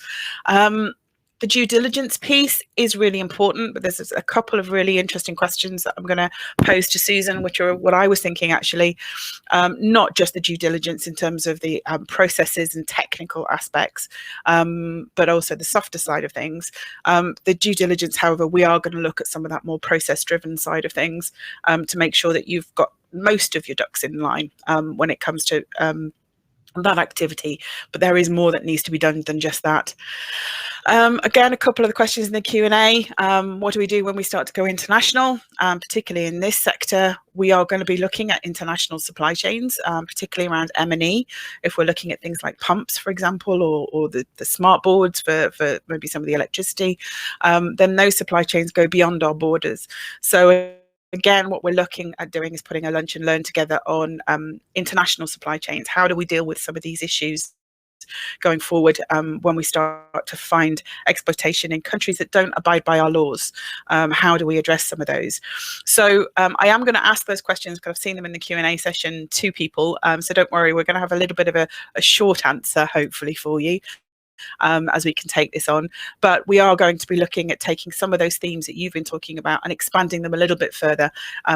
The due diligence piece is really important, but there's a couple of really interesting questions that I'm going to pose to Susan, which are what I was thinking actually, not just the due diligence in terms of the processes and technical aspects, but also the softer side of things. The due diligence, however, we are going to look at some of that more process-driven side of things to make sure that you've got most of your ducks in line when it comes to that activity, but there is more that needs to be done than just that. Again, a couple of the questions in the Q&A. What do we do when we start to go international? Particularly in this sector, we are going to be looking at international supply chains, particularly around M&E. If we're looking at things like pumps, for example, or the smart boards for maybe some of the electricity, then those supply chains go beyond our borders. So again, what we're looking at doing is putting a lunch and learn together on international supply chains. How do we deal with some of these issues going forward when we start to find exploitation in countries that don't abide by our laws? How do we address some of those? So I am going to ask those questions because I've seen them in the Q&A session to people. So don't worry, we're going to have a little bit of a short answer, hopefully, for you. As we can take this on, but we are going to be looking at taking some of those themes that you've been talking about and expanding them a little bit further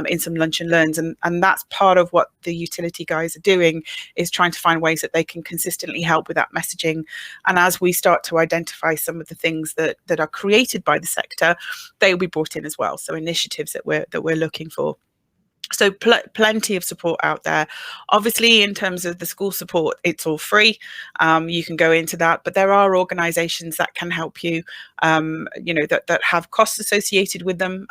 in some lunch and learns, and that's part of what the utility guys are doing, is trying to find ways that they can consistently help with that messaging. And as we start to identify some of the things that are created by the sector, they will be brought in as well. So initiatives that we're looking for. So plenty of support out there. Obviously, in terms of the school support, it's all free. You can go into that, but there are organisations that can help you, that have costs associated with them.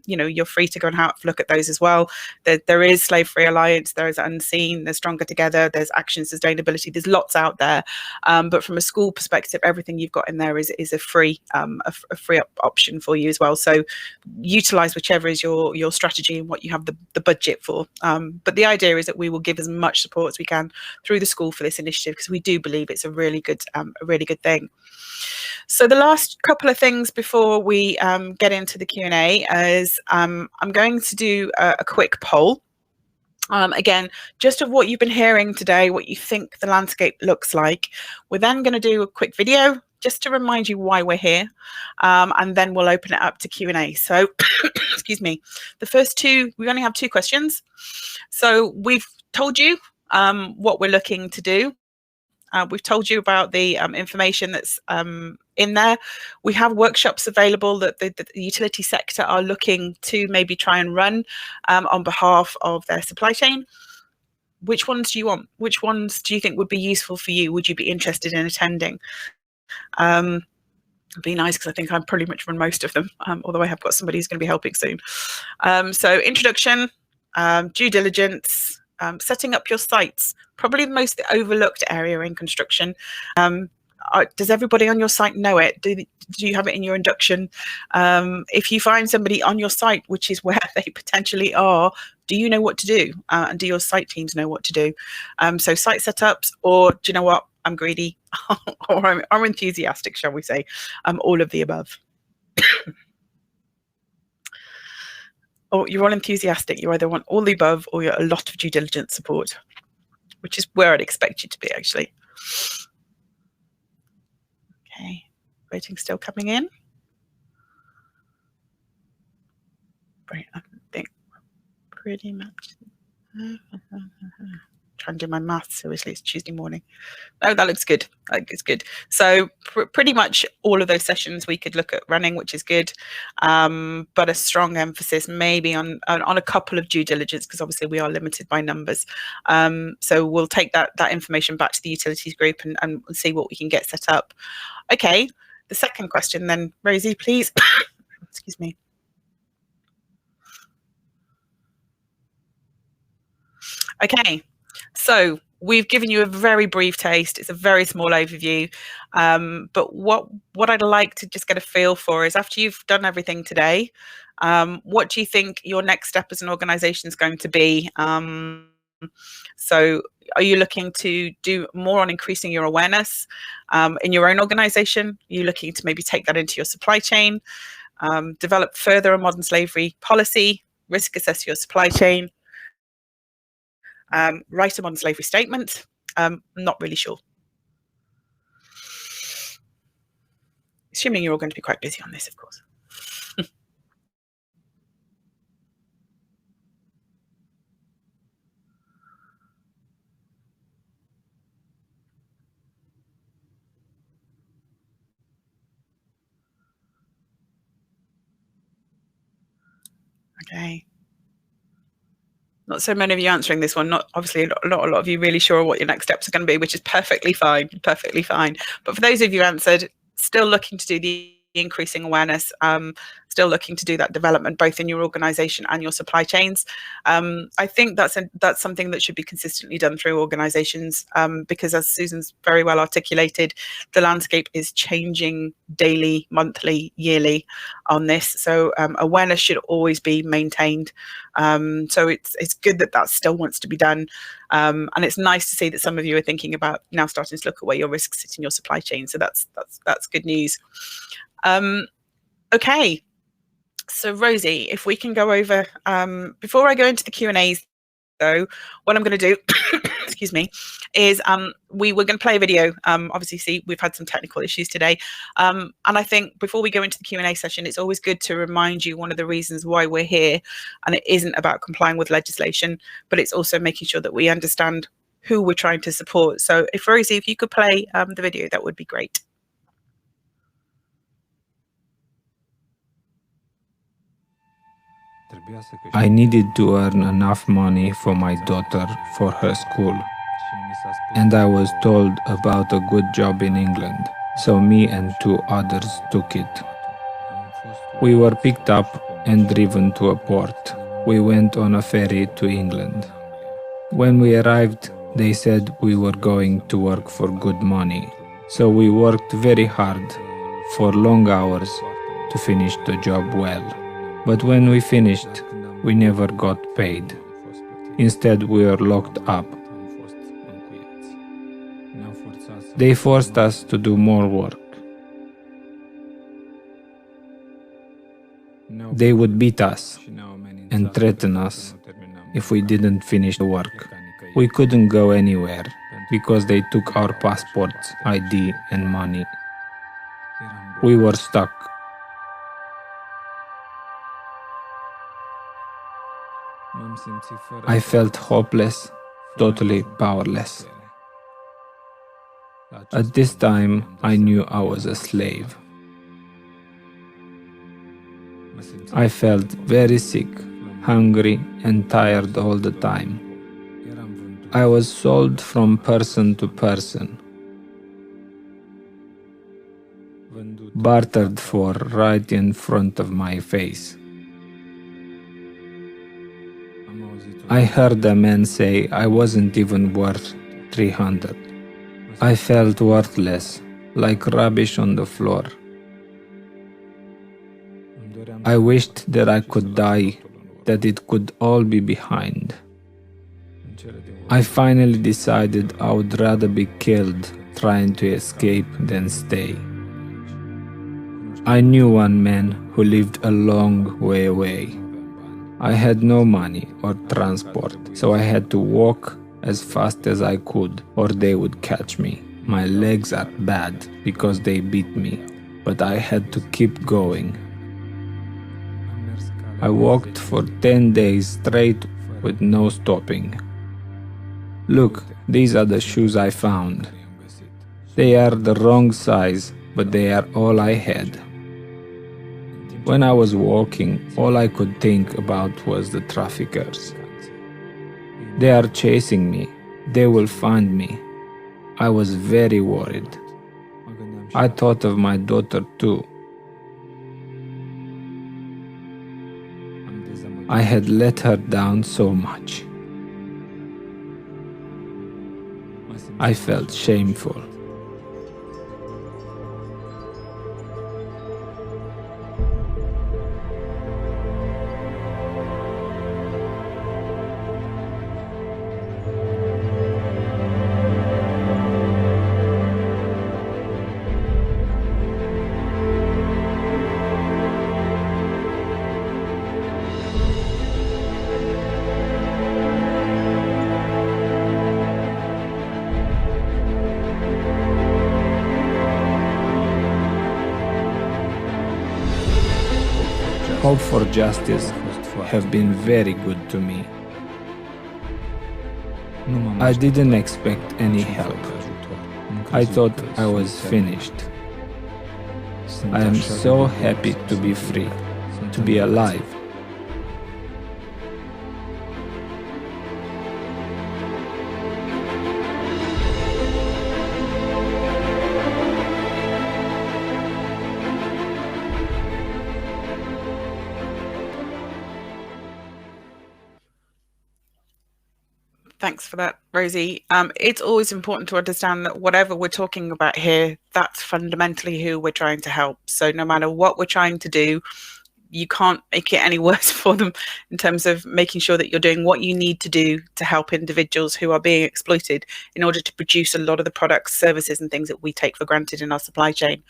You're free to go and have a look at those as well. There is Slave Free Alliance, there is Unseen, there's Stronger Together, there's Action Sustainability, there's lots out there. But from a school perspective, everything you've got in there is a free option for you as well. So utilise whichever is your strategy and what you have the budget for, but the idea is that we will give as much support as we can through the school for this initiative, because we do believe it's a really good thing. So the last couple of things before we get into the Q&A is I'm going to do a quick poll. Again, just of what you've been hearing today, what you think the landscape looks like. We're then going to do a quick video just to remind you why we're here, and then we'll open it up to Q&A. So, excuse me, the first two, we only have 2 questions. So we've told you what we're looking to do. We've told you about the information that's in there. We have workshops available that the utility sector are looking to maybe try and run on behalf of their supply chain. Which ones do you want? Which ones do you think would be useful for you? Would you be interested in attending? It'd be nice, because I think I've pretty much run most of them, although I have got somebody who's going to be helping soon. So introduction, due diligence, setting up your sites, probably the most overlooked area in construction. Does everybody on your site know it? Do you have it in your induction? If you find somebody on your site, which is where they potentially are, do you know what to do? And do your site teams know what to do? So site setups, or do you know what? I'm greedy, or I'm enthusiastic, shall we say? All of the above. Or you're all enthusiastic. You either want all the above, or you're a lot of due diligence support, which is where I'd expect you to be, actually. Okay, voting still coming in. Right, I think pretty much. Trying to do my maths, seriously, it's Tuesday morning. Oh, that looks good. It's good. So pretty much all of those sessions we could look at running, which is good, but a strong emphasis maybe on a couple of due diligence, because obviously we are limited by numbers. So we'll take that information back to the utilities group and see what we can get set up. Okay, the second question then, Rosie, please. Excuse me. Okay. So we've given you a very brief taste. It's a very small overview. But what I'd like to just get a feel for is, after you've done everything today, what do you think your next step as an organisation is going to be? So are you looking to do more on increasing your awareness in your own organisation? Are you looking to maybe take that into your supply chain, develop further a modern slavery policy, risk assess your supply chain, write a modern slavery statement? Not really sure. assuming you're all going to be quite busy on this, of course. Okay. Not so many of you answering this one. Not obviously a lot of you really sure what your next steps are going to be, which is perfectly fine, perfectly fine. But for those of you answered, still looking to do the increasing awareness, still looking to do that development both in your organisation and your supply chains. I think that's something that should be consistently done through organisations, because as Susan's very well articulated, the landscape is changing daily, monthly, yearly on this. So awareness should always be maintained. So it's good that still wants to be done. And it's nice to see that some of you are thinking about now starting to look at where your risks sit in your supply chain. So that's good news. Okay, so Rosie, if we can go over, before I go into the Q&As though, what I'm going to do, excuse me, is we were going to play a video. Obviously, see, we've had some technical issues today. And I think before we go into the Q&A session, it's always good to remind you one of the reasons why we're here. And it isn't about complying with legislation, but it's also making sure that we understand who we're trying to support. So if Rosie, if you could play the video, that would be great. I needed to earn enough money for my daughter for her school, and I was told about a good job in England, so me and 2 others took it. We were picked up and driven to a port. We went on a ferry to England. When we arrived, they said we were going to work for good money, so we worked very hard for long hours to finish the job well. But when we finished, we never got paid. Instead, we were locked up. They forced us to do more work. They would beat us and threaten us if we didn't finish the work. We couldn't go anywhere because they took our passports, ID, and money. We were stuck. I felt hopeless, totally powerless. At this time, I knew I was a slave. I felt very sick, hungry, and tired all the time. I was sold from person to person, bartered for right in front of my face. I heard a man say I wasn't even worth 300. I felt worthless, like rubbish on the floor. I wished that I could die, that it could all be behind. I finally decided I would rather be killed trying to escape than stay. I knew one man who lived a long way away. I had no money or transport, so I had to walk as fast as I could, or they would catch me. My legs are bad because they beat me, but I had to keep going. I walked for 10 days straight with no stopping. Look, these are the shoes I found. They are the wrong size, but they are all I had. When I was walking, all I could think about was the traffickers. They are chasing me. They will find me. I was very worried. I thought of my daughter too. I had let her down so much. I felt shameful. Hope for Justice have been very good to me. I didn't expect any help. I thought I was finished. I am so happy to be free, to be alive. Thanks for that, Rosie. It's always important to understand that whatever we're talking about here, that's fundamentally who we're trying to help. So no matter what we're trying to do, you can't make it any worse for them in terms of making sure that you're doing what you need to do to help individuals who are being exploited in order to produce a lot of the products, services and things that we take for granted in our supply chain.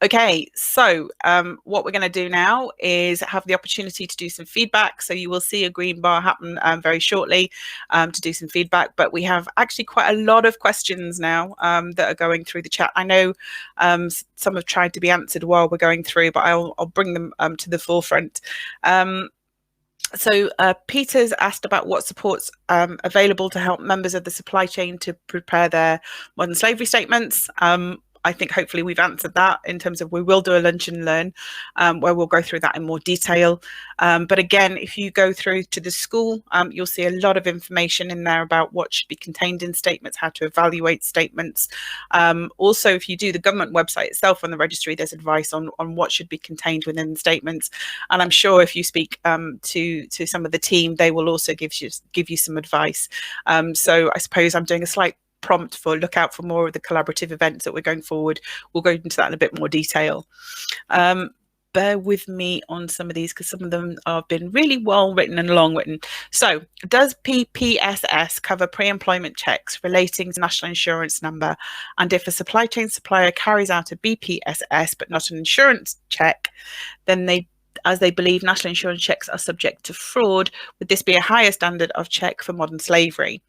Okay, so what we're going to do now is have the opportunity to do some feedback. So you will see a green bar happen very shortly to do some feedback. But we have actually quite a lot of questions now that are going through the chat. I know some have tried to be answered while we're going through, but I'll bring them to the forefront. So Peter's asked about what support's available to help members of the supply chain to prepare their modern slavery statements. I think hopefully we've answered that in terms of we will do a lunch and learn where we'll go through that in more detail. But again, if you go through to the school, you'll see a lot of information in there about what should be contained in statements, how to evaluate statements. Also, if you do the government website itself on the registry, there's advice on what should be contained within the statements. And I'm sure if you speak to some of the team, they will also give you some advice. So I suppose I'm doing a slight prompt for look out for more of the collaborative events that we're going forward. We'll go into that in a bit more detail. Bear with me on some of these because some of them have been really well written and long written. So does Ppss cover pre-employment checks relating to national insurance number? And if a supply chain supplier carries out a Ppss but not an insurance check, then as they believe national insurance checks are subject to fraud, would this be a higher standard of check for modern slavery?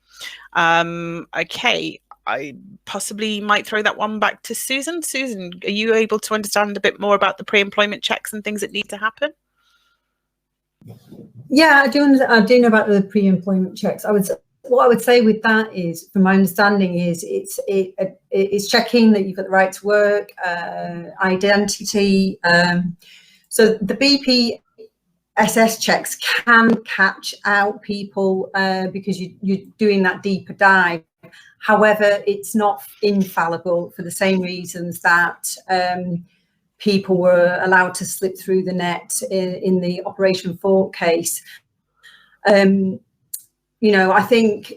Okay, I possibly might throw that one back to Susan. Susan, are you able to understand a bit more about the pre-employment checks and things that need to happen? Yeah, I do know about the pre-employment checks. What I would say with that is, from my understanding, is it's checking that you've got the right to work, identity. So the BPSS checks can catch out people because you're doing that deeper dive. However, it's not infallible for the same reasons that people were allowed to slip through the net in the Operation Fort case. You know, I think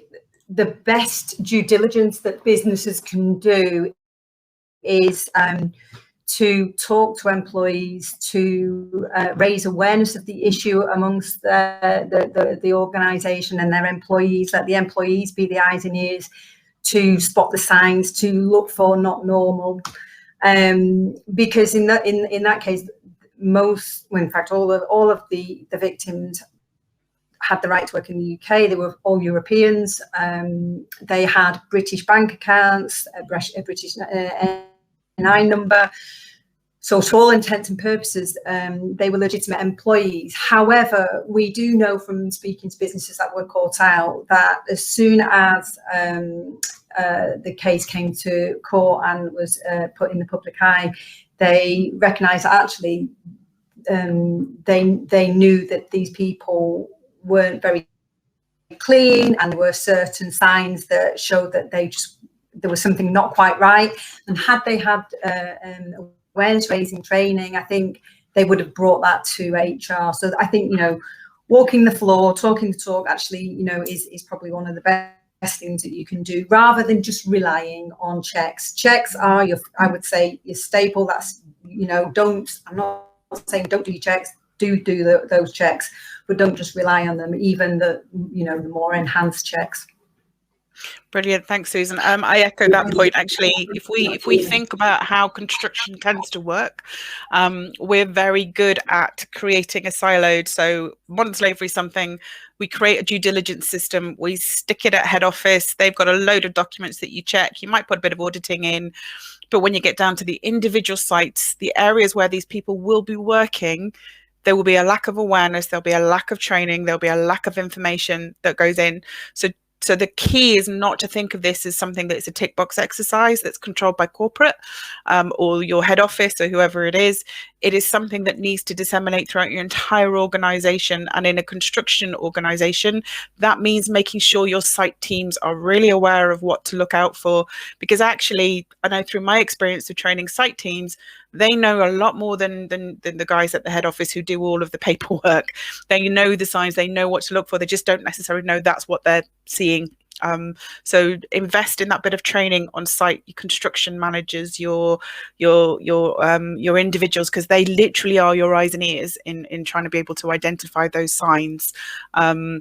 the best due diligence that businesses can do is to talk to employees, to raise awareness of the issue amongst the organisation and their employees. Let the employees be the eyes and ears to spot the signs, to look for not normal. Because in that case, in fact, all of the victims had the right to work in the UK. They were all Europeans. They had British bank accounts, a British NI number. So to all intents and purposes, they were legitimate employees. However, we do know from speaking to businesses that were caught out that as soon as the case came to court and was put in the public eye, they recognised that actually they knew that these people weren't very clean, and there were certain signs that showed that there was something not quite right. And had they had awareness raising training, I think they would have brought that to HR. So I think, you know, walking the floor, talking the talk, actually, you know, is probably one of the best things that you can do, rather than just relying on checks. Checks are I would say, your staple. That's, you know, I'm not saying don't do your checks, do those checks, but don't just rely on them, even the, you know, the more enhanced checks. Brilliant, thanks, Susan. I echo that point. Actually, if we think about how construction tends to work, we're very good at creating a siloed. So modern slavery is something, we create a due diligence system, we stick it at head office. They've got a load of documents that you check. You might put a bit of auditing in, but when you get down to the individual sites, the areas where these people will be working, there will be a lack of awareness, there'll be a lack of training, there'll be a lack of information that goes in. So the key is not to think of this as something that's a tick box exercise that's controlled by corporate or your head office or whoever it is. It is something that needs to disseminate throughout your entire organization. And in a construction organization, that means making sure your site teams are really aware of what to look out for. Because actually, I know through my experience of training site teams, they know a lot more than the guys at the head office who do all of the paperwork. They know the signs, they know what to look for. They just don't necessarily know that's what they're seeing. So invest in that bit of training on site, your construction managers, your individuals, because they literally are your eyes and ears in trying to be able to identify those signs. So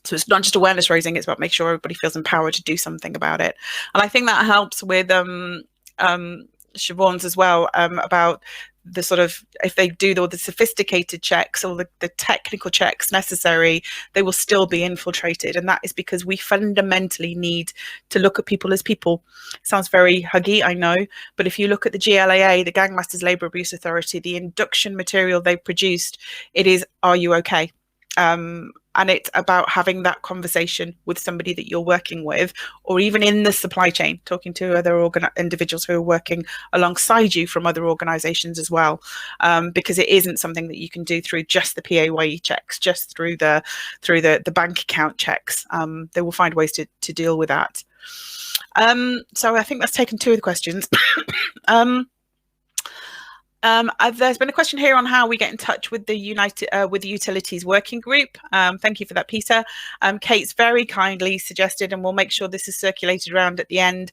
it's not just awareness raising, it's about making sure everybody feels empowered to do something about it. And I think that helps with Siobhan's as well, about the sort of, if they do all the sophisticated checks or the technical checks necessary, they will still be infiltrated. And that is because we fundamentally need to look at people as people. It sounds very huggy, I know, but if you look at the GLAA, the Gangmasters Labour Abuse Authority, the induction material they've produced, it is, are you okay? And it's about having that conversation with somebody that you're working with, or even in the supply chain, talking to other individuals who are working alongside you from other organizations as well, because it isn't something that you can do through just the PAYE checks, just through the bank account checks. They will find ways to deal with that. So I think that's taken two of the questions. There's been a question here on how we get in touch with the Utilities Working Group. Thank you for that, Peter. Kate's very kindly suggested, and we'll make sure this is circulated around at the end.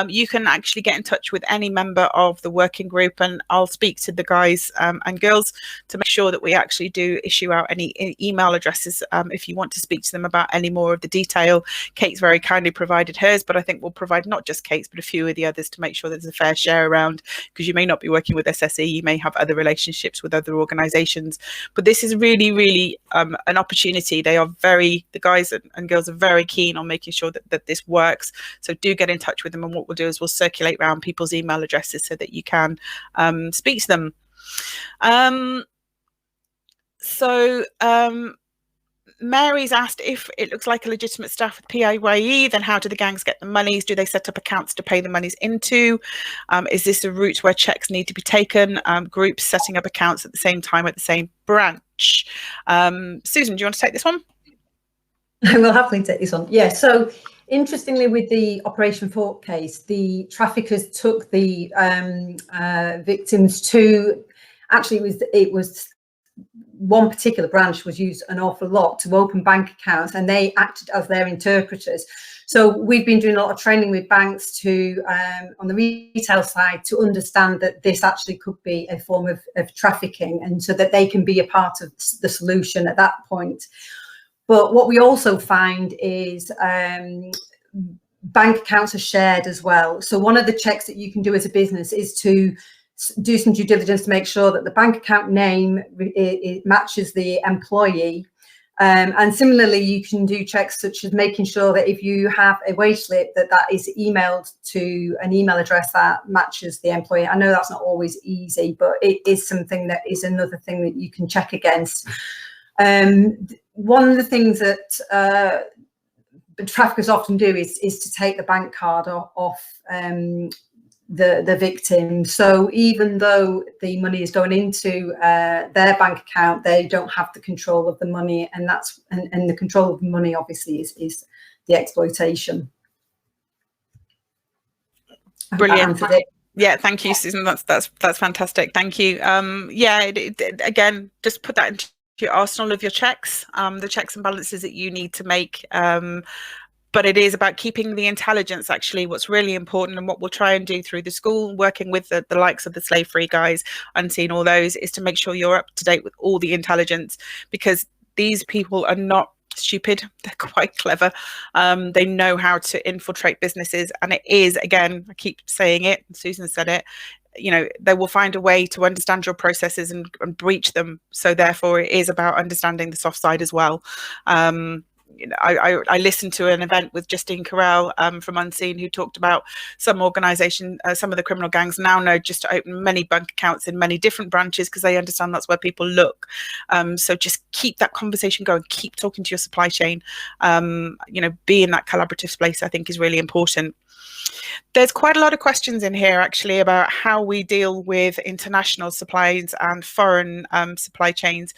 You can actually get in touch with any member of the working group, and I'll speak to the guys and girls to make sure that we actually do issue out any email addresses if you want to speak to them about any more of the detail. Kate's very kindly provided hers, but I think we'll provide not just Kate's, but a few of the others to make sure there's a fair share around, because you may not be working with SSE, you may have other relationships with other organizations, but this is really an opportunity. The guys and girls are very keen on making sure that this works, so do get in touch with them, and what we'll do is we'll circulate around people's email addresses so that you can speak to them. Mary's asked, if it looks like a legitimate staff with PAYE, then how do the gangs get the monies? Do they set up accounts to pay the monies into? Is this a route where checks need to be taken? Groups setting up accounts at the same time at the same branch? Susan, do you want to take this one? I will happily take this one. Yeah, so interestingly, with the Operation Fork case, the traffickers took the victims to, actually it was one particular branch was used an awful lot to open bank accounts, and they acted as their interpreters. So we've been doing a lot of training with banks to, on the retail side, to understand that this actually could be a form of trafficking, and so that they can be a part of the solution at that point. But what we also find is bank accounts are shared as well. So one of the checks that you can do as a business is to do some due diligence to make sure that the bank account name it matches the employee. And similarly, you can do checks such as making sure that if you have a wage slip, that is emailed to an email address that matches the employee. I know that's not always easy, but it is something that is another thing that you can check against. One of the things that traffickers often do is to take the bank card off the victim. So even though the money is going into their bank account, they don't have the control of the money, and the control of the money obviously is the exploitation. Brilliant. Yeah, thank you, Susan. That's fantastic. Thank you. Yeah, again, just put that into your arsenal of your checks, the checks and balances that you need to make. But it is about keeping the intelligence, actually, what's really important, and what we'll try and do through the school, working with the likes of the Slave Free guys, Unseen, all those, is to make sure you're up to date with all the intelligence, because these people are not stupid. They're quite clever. They know how to infiltrate businesses, and it is, again, I keep saying it, Susan said it, you know, they will find a way to understand your processes and breach them. So therefore it is about understanding the soft side as well. You know, I listened to an event with Justine Carell from Unseen, who talked about some organisation, some of the criminal gangs now know just to open many bank accounts in many different branches because they understand that's where people look. So just keep that conversation going, keep talking to your supply chain, you know, be in that collaborative space, I think is really important. There's quite a lot of questions in here actually about how we deal with international supplies and foreign supply chains.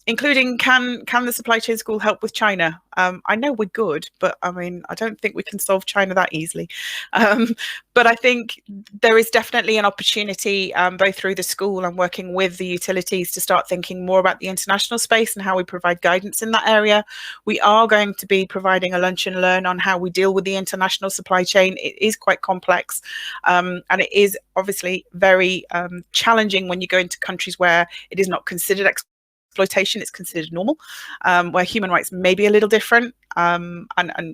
Including can the supply chain school help with China? I know we're good, but I mean, I don't think we can solve China that easily. But I think there is definitely an opportunity, both through the school and working with the utilities, to start thinking more about the international space and how we provide guidance in that area. We are going to be providing a lunch and learn on how we deal with the international supply chain. It is quite complex, and it is obviously very challenging when you go into countries where it is not considered exploitation, it's considered normal, where human rights may be a little different, and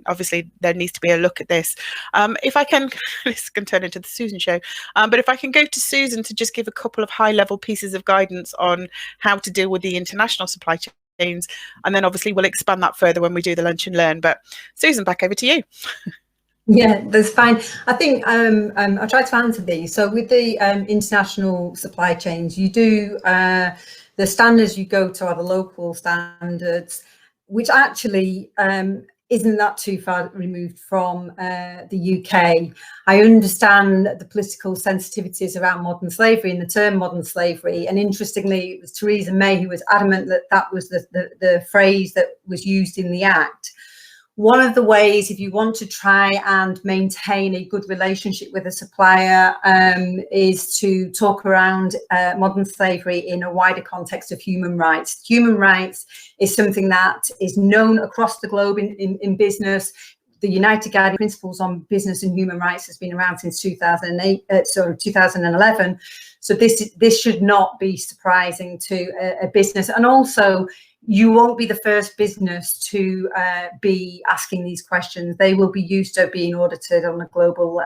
obviously there needs to be a look at this. If I can, this can turn into the Susan show, but if I can go to Susan to just give a couple of high-level pieces of guidance on how to deal with the international supply chains, and then obviously we'll expand that further when we do the lunch and learn. But Susan, back over to you. Yeah, that's fine. I think I'll try to answer these. So with the international supply chains, you do the standards you go to are the local standards, which actually isn't that too far removed from the UK. I understand the political sensitivities around modern slavery and the term modern slavery. And interestingly, it was Theresa May who was adamant that that was the phrase that was used in the Act. One of the ways, if you want to try and maintain a good relationship with a supplier, is to talk around modern slavery in a wider context of human rights. Human rights is something that is known across the globe in business. The United Guiding Principles on Business and Human Rights has been around since 2011. So this should not be surprising to a business. And also, you won't be the first business to be asking these questions. They will be used to being audited on a global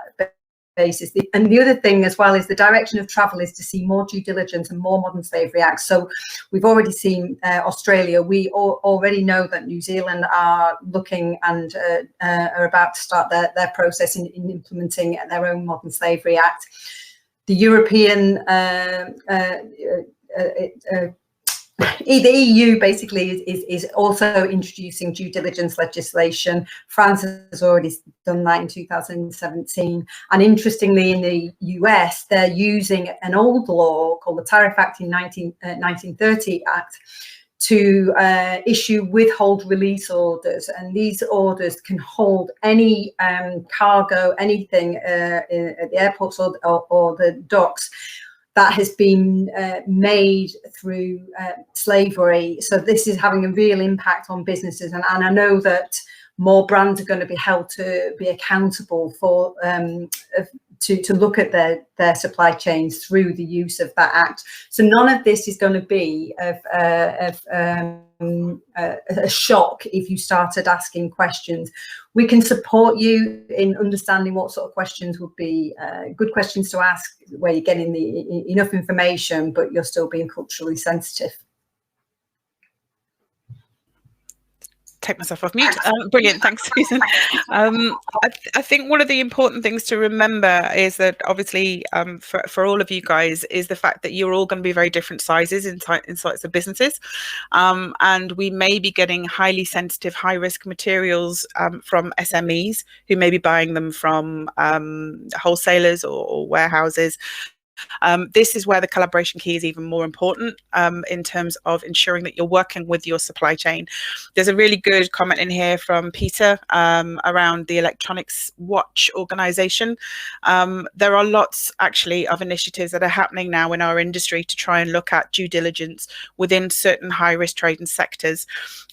basis. And the other thing as well is the direction of travel is to see more due diligence and more modern slavery acts. So we've already seen Australia. We already know that New Zealand are looking and are about to start their process in implementing their own modern slavery act. The European the EU basically is also introducing due diligence legislation. France has already done that in 2017. And interestingly, in the US, they're using an old law called the Tariff Act in 1930 Act to issue withhold release orders. And these orders can hold any cargo, anything at the airports or the docks that has been made through slavery. So this is having a real impact on businesses. And I know that more brands are going to be held to be accountable for to look at their supply chains through the use of that act. So none of this is going to be a shock if you started asking questions. We can support you in understanding what sort of questions would be good questions to ask, where you're getting enough information, but you're still being culturally sensitive. Take myself off mute. Brilliant, thanks, Susan. I think one of the important things to remember is that obviously for all of you guys is the fact that you're all going to be very different sizes in size of businesses, and we may be getting highly sensitive, high risk materials from SMEs who may be buying them from wholesalers or warehouses. This is where the collaboration key is even more important in terms of ensuring that you're working with your supply chain. There's a really good comment in here from Peter around the electronics watch organization. There are lots actually of initiatives that are happening now in our industry to try and look at due diligence within certain high risk trade and sectors.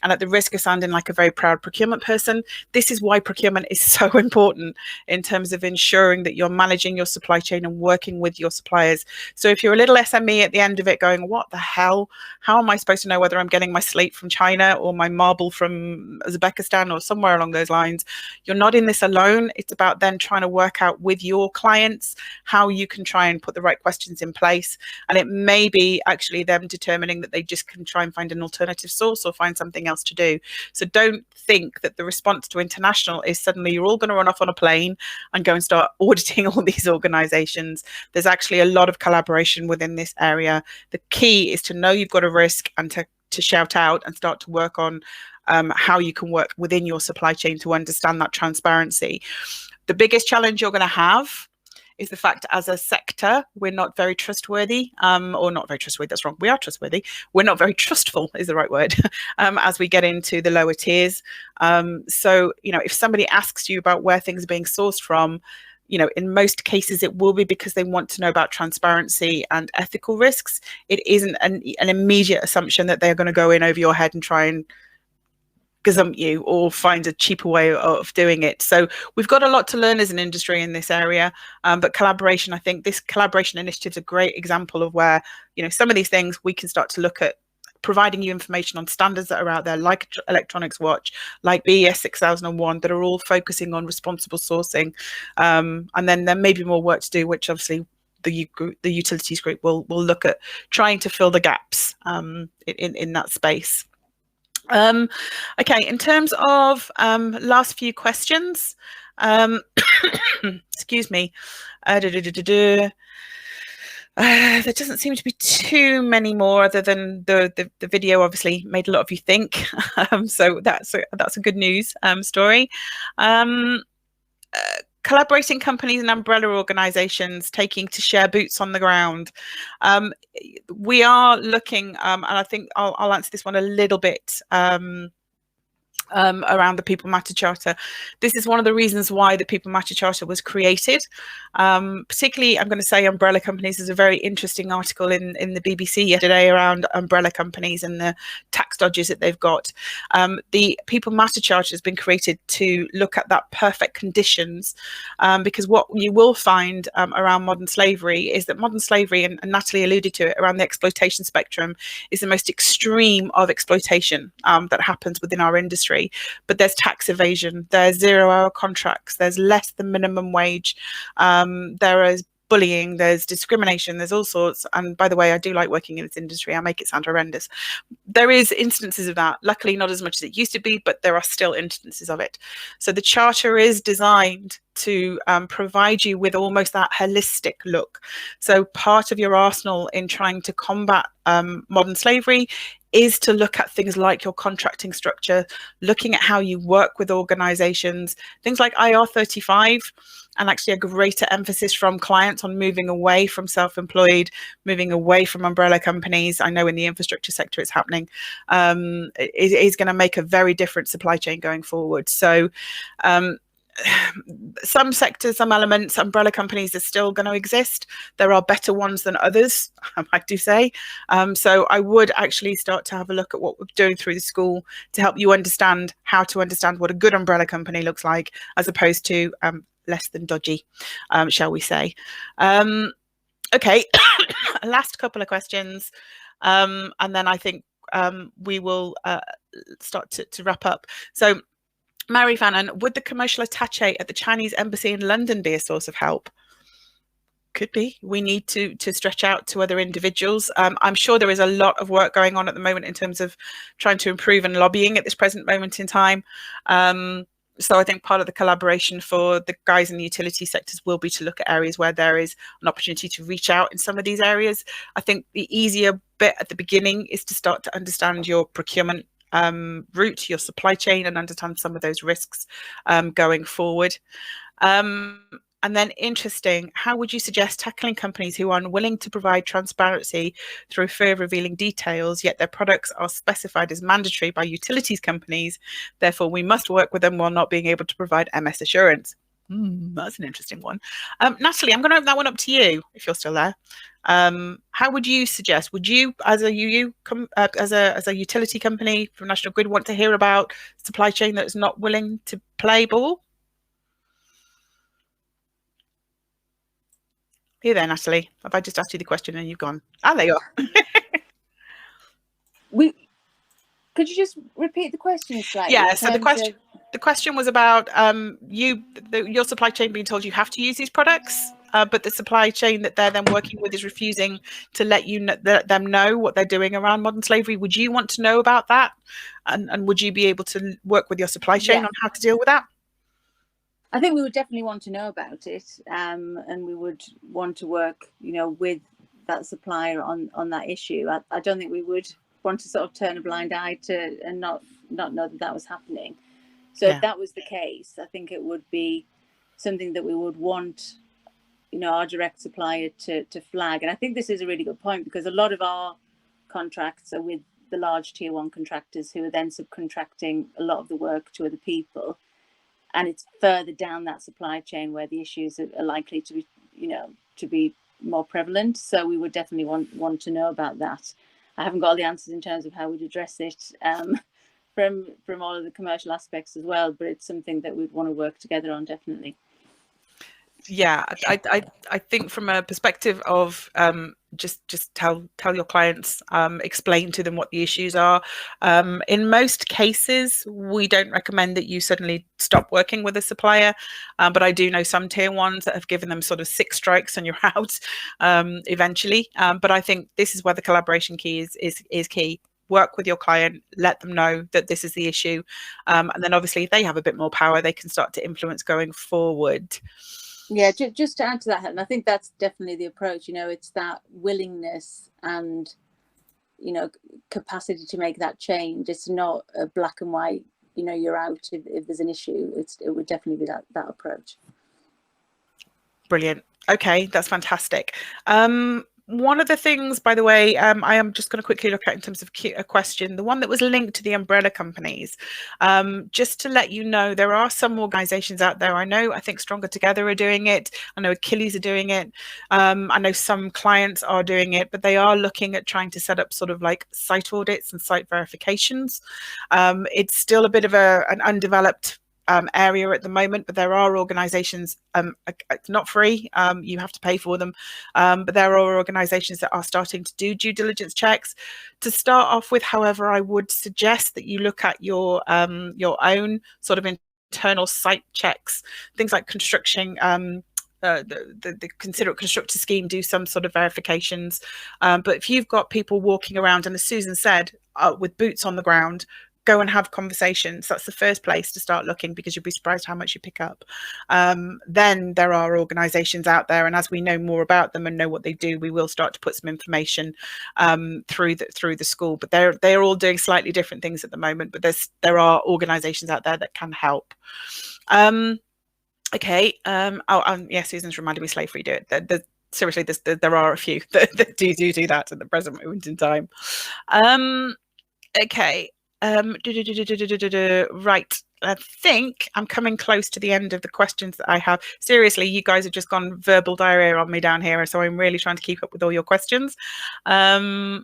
And at the risk of sounding like a very proud procurement person, this is why procurement is so important in terms of ensuring that you're managing your supply chain and working with your supply suppliers. So if you're a little SME at the end of it going, what the hell? How am I supposed to know whether I'm getting my slate from China or my marble from Uzbekistan or somewhere along those lines? You're not in this alone. It's about then trying to work out with your clients how you can try and put the right questions in place. And it may be actually them determining that they just can try and find an alternative source or find something else to do. So don't think that the response to international is suddenly you're all going to run off on a plane and go and start auditing all these organizations. There's actually a lot of collaboration within this area. The key is to know you've got a risk and to shout out and start to work on how you can work within your supply chain to understand that transparency. The biggest challenge you're going to have is the fact as a sector, we're not very trustworthy, or not very trustworthy, that's wrong. We are trustworthy. We're not very trustful is the right word, as we get into the lower tiers. So, you know, if somebody asks you about where things are being sourced from, you know, in most cases, it will be because they want to know about transparency and ethical risks. It isn't an immediate assumption that they're going to go in over your head and try and gazump you or find a cheaper way of doing it. So we've got a lot to learn as an industry in this area, but collaboration, I think this collaboration initiative is a great example of where, you know, some of these things we can start to look at providing you information on standards that are out there, like Electronics Watch, like BES 6001, that are all focusing on responsible sourcing. And then there may be more work to do, which obviously the utilities group will look at trying to fill the gaps in that space. Okay, in terms of last few questions, excuse me, there doesn't seem to be too many more, other than the video obviously made a lot of you think. So that's a good news story. Collaborating companies and umbrella organisations taking to share boots on the ground. We are looking, and I think I'll answer this one a little bit around the People Matter Charter. This is one of the reasons why the People Matter Charter was created. Particularly, I'm going to say umbrella companies. There's a very interesting article in the BBC yesterday around umbrella companies and the tax dodges that they've got. The People Matter Charter has been created to look at that perfect conditions, because what you will find around modern slavery is that modern slavery, and Natalie alluded to it, around the exploitation spectrum, is the most extreme of exploitation that happens within our industry. But there's tax evasion, there's 0-hour contracts, there's less than minimum wage, there is bullying, there's discrimination, there's all sorts. And by the way, I do like working in this industry. I make it sound horrendous. There is instances of that, luckily not as much as it used to be, but there are still instances of it. So the charter is designed to provide you with almost that holistic look. So part of your arsenal in trying to combat modern slavery is to look at things like your contracting structure, looking at how you work with organizations, things like IR35, and actually a greater emphasis from clients on moving away from self-employed, moving away from umbrella companies. I know in the infrastructure sector it's happening. It is going to make a very different supply chain going forward. So some sectors, some elements, umbrella companies are still going to exist. There are better ones than others, I do say. So I would actually start to have a look at what we're doing through the school to help you understand how to understand what a good umbrella company looks like, as opposed to less than dodgy, shall we say. Okay, last couple of questions, and then I think we will start to wrap up. So, Mary Fannon, would the commercial attaché at the Chinese embassy in London be a source of help? Could be. We need to stretch out to other individuals. I'm sure there is a lot of work going on at the moment in terms of trying to improve and lobbying at this present moment in time. So I think part of the collaboration for the guys in the utility sectors will be to look at areas where there is an opportunity to reach out in some of these areas. I think the easier bit at the beginning is to start to understand your procurement route, your supply chain, and understand some of those risks going forward. And then interesting, how would you suggest tackling companies who are unwilling to provide transparency through fear of revealing details, yet their products are specified as mandatory by utilities companies? Therefore, we must work with them while not being able to provide MS assurance. That's an interesting one. Natalie, I'm going to open that one up to you if you're still there. How would you suggest? Would you, as a utility company from National Grid, want to hear about supply chain that is not willing to play ball? Here there, Natalie. Have I just asked you the question and you've gone? Ah, there you are. Could you just repeat the question slightly? Yeah, so the question was about your supply chain being told you have to use these products, but the supply chain that they're then working with is refusing to let them know what they're doing around modern slavery. Would you want to know about that? And would you be able to work with your supply chain on how to deal with that? I think we would definitely want to know about it, and we would want to work, with that supplier on that issue. I don't think we would want to sort of turn a blind eye to and not know that was happening. So if that was the case, I think it would be something that we would want, our direct supplier to flag. And I think this is a really good point, because a lot of our contracts are with the large tier 1 contractors who are then subcontracting a lot of the work to other people. And it's further down that supply chain where the issues are likely to be, to be more prevalent. So we would definitely want to know about that. I haven't got all the answers in terms of how we'd address it from all of the commercial aspects as well, but it's something that we'd want to work together on, definitely. Yeah, I think from a perspective of just tell your clients, explain to them what the issues are. In most cases, we don't recommend that you suddenly stop working with a supplier, but I do know some tier 1s that have given them sort of 6 strikes and you're out eventually. But I think this is where the collaboration key is key. Work with your client, let them know that this is the issue, and then obviously if they have a bit more power, they can start to influence going forward. Yeah, just to add to that, Helen, I think that's definitely the approach. It's that willingness and, capacity to make that change. It's not a black and white, you're out if there's an issue. It would definitely be that approach. Brilliant. Okay, that's fantastic. One of the things, by the way, I am just going to quickly look at in terms of a question, the one that was linked to the umbrella companies. Just to let you know, there are some organisations out there. I think Stronger Together are doing it. I know Achilles are doing it. I know some clients are doing it, but they are looking at trying to set up sort of like site audits and site verifications. It's still a bit of an undeveloped area at the moment, but there are organizations, it's not free, you have to pay for them, but there are organizations that are starting to do due diligence checks. To start off with, however, I would suggest that you look at your own sort of internal site checks, things like construction, the Considerate Constructor scheme do some sort of verifications, but if you've got people walking around, and as Susan said, with boots on the ground, go and have conversations. That's the first place to start looking, because you'll be surprised how much you pick up. Then there are organisations out there, and as we know more about them and know what they do, we will start to put some information through the school. But they're all doing slightly different things at the moment. But there are organisations out there that can help. Okay. Yeah, Susan's reminded me, Slave Free do it. Seriously, there are a few that do that at the present moment in time. Okay. Right, I think I'm coming close to the end of the questions that I have. Seriously, you guys have just gone verbal diarrhea on me down here, so I'm really trying to keep up with all your questions. So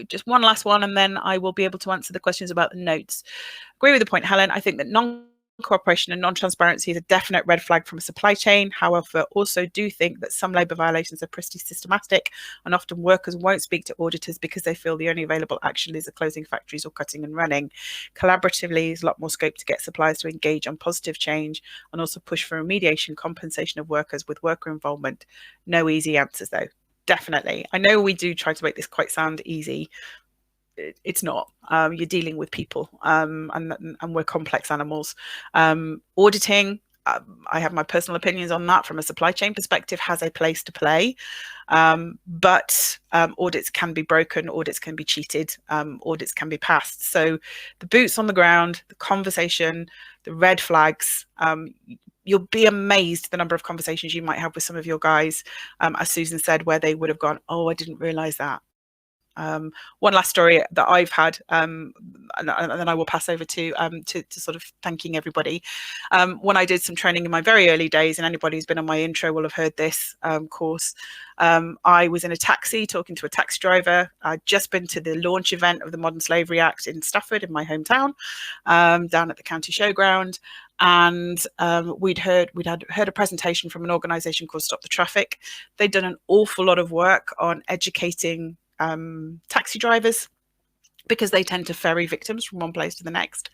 just one last one, and then I will be able to answer the questions about the notes. Agree with the point, Helen. I think that non-cooperation and non-transparency is a definite red flag from a supply chain. However, also do think that some labour violations are pretty systematic, and often workers won't speak to auditors because they feel the only available action is closing factories or cutting and running. Collaboratively, there's a lot more scope to get suppliers to engage on positive change and also push for remediation, compensation of workers with worker involvement. No easy answers though. Definitely. I know we do try to make this quite sound easy. It's not. You're dealing with people, and we're complex animals. Auditing, I have my personal opinions on that from a supply chain perspective, has a place to play, but audits can be broken, audits can be cheated, audits can be passed. So the boots on the ground, the conversation, the red flags, you'll be amazed the number of conversations you might have with some of your guys, as Susan said, where they would have gone, oh, I didn't realise that. One last story that I've had, and then I will pass over to sort of thanking everybody. When I did some training in my very early days, and anybody who's been on my intro will have heard this course, I was in a taxi talking to a taxi driver. I'd just been to the launch event of the Modern Slavery Act in Stafford, in my hometown, down at the county showground. and we'd heard a presentation from an organisation called Stop the Traffic. They'd done an awful lot of work on educating taxi drivers, because they tend to ferry victims from one place to the next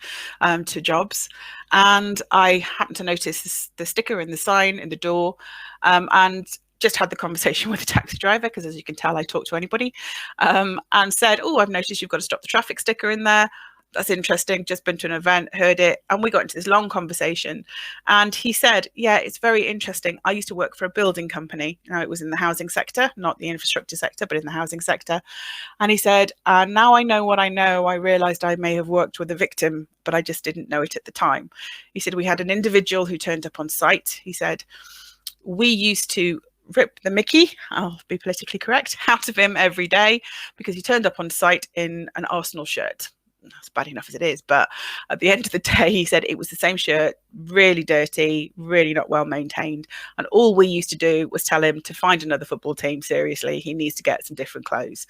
to jobs. And I happened to notice the sticker and the sign in the door, and just had the conversation with the taxi driver, because as you can tell, I talk to anybody, and said, oh, I've noticed you've got a Stop the Traffic sticker in there. That's interesting. Just been to an event, heard it. And we got into this long conversation. And he said, yeah, it's very interesting. I used to work for a building company. Now, it was in the housing sector, not the infrastructure sector, but in the housing sector. And he said, now I know what I know. I realized I may have worked with a victim, but I just didn't know it at the time. He said, we had an individual who turned up on site. He said, we used to rip the Mickey, I'll be politically correct, out of him every day, because he turned up on site in an Arsenal shirt. That's bad enough as it is, but at the end of the day, he said it was the same shirt, really dirty, really not well maintained, and all we used to do was tell him to find another football team. Seriously, he needs to get some different clothes.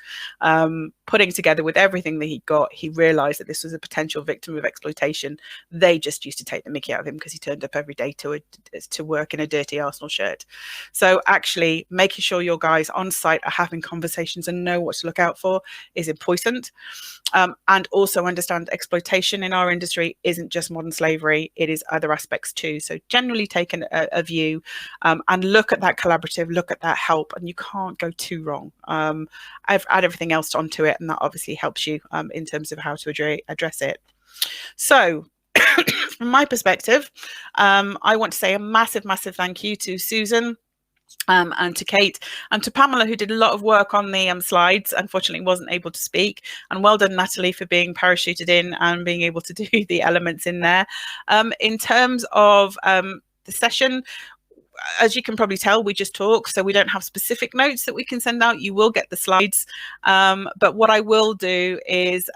Putting together with everything that he got, he realized that this was a potential victim of exploitation. They just used to take the mickey out of him because he turned up every day to work in a dirty Arsenal shirt. So actually making sure your guys on site are having conversations and know what to look out for is important. And also understand exploitation in our industry isn't just modern slavery, it is other aspects too. So generally take a view and look at that collaborative, look at that help, and you can't go too wrong. I've added everything else onto it, and that obviously helps you in terms of how to address it. So from my perspective, I want to say a massive thank you to Susan, and to Kate, and to Pamela, who did a lot of work on the slides. Unfortunately wasn't able to speak, and well done Natalie for being parachuted in and being able to do the elements in there. In terms of the session, as you can probably tell, we just talk, so we don't have specific notes that we can send out. You will get the slides, but what I will do is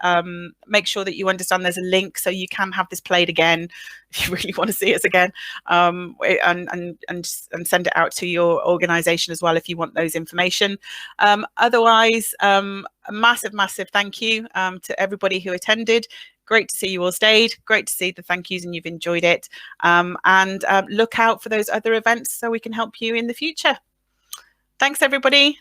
make sure that you understand there's a link so you can have this played again if you really want to see us again, and send it out to your organization as well if you want those information. Otherwise, a massive thank you to everybody who attended. Great to see you all stayed. Great to see the thank yous and you've enjoyed it. And look out for those other events so we can help you in the future. Thanks, everybody.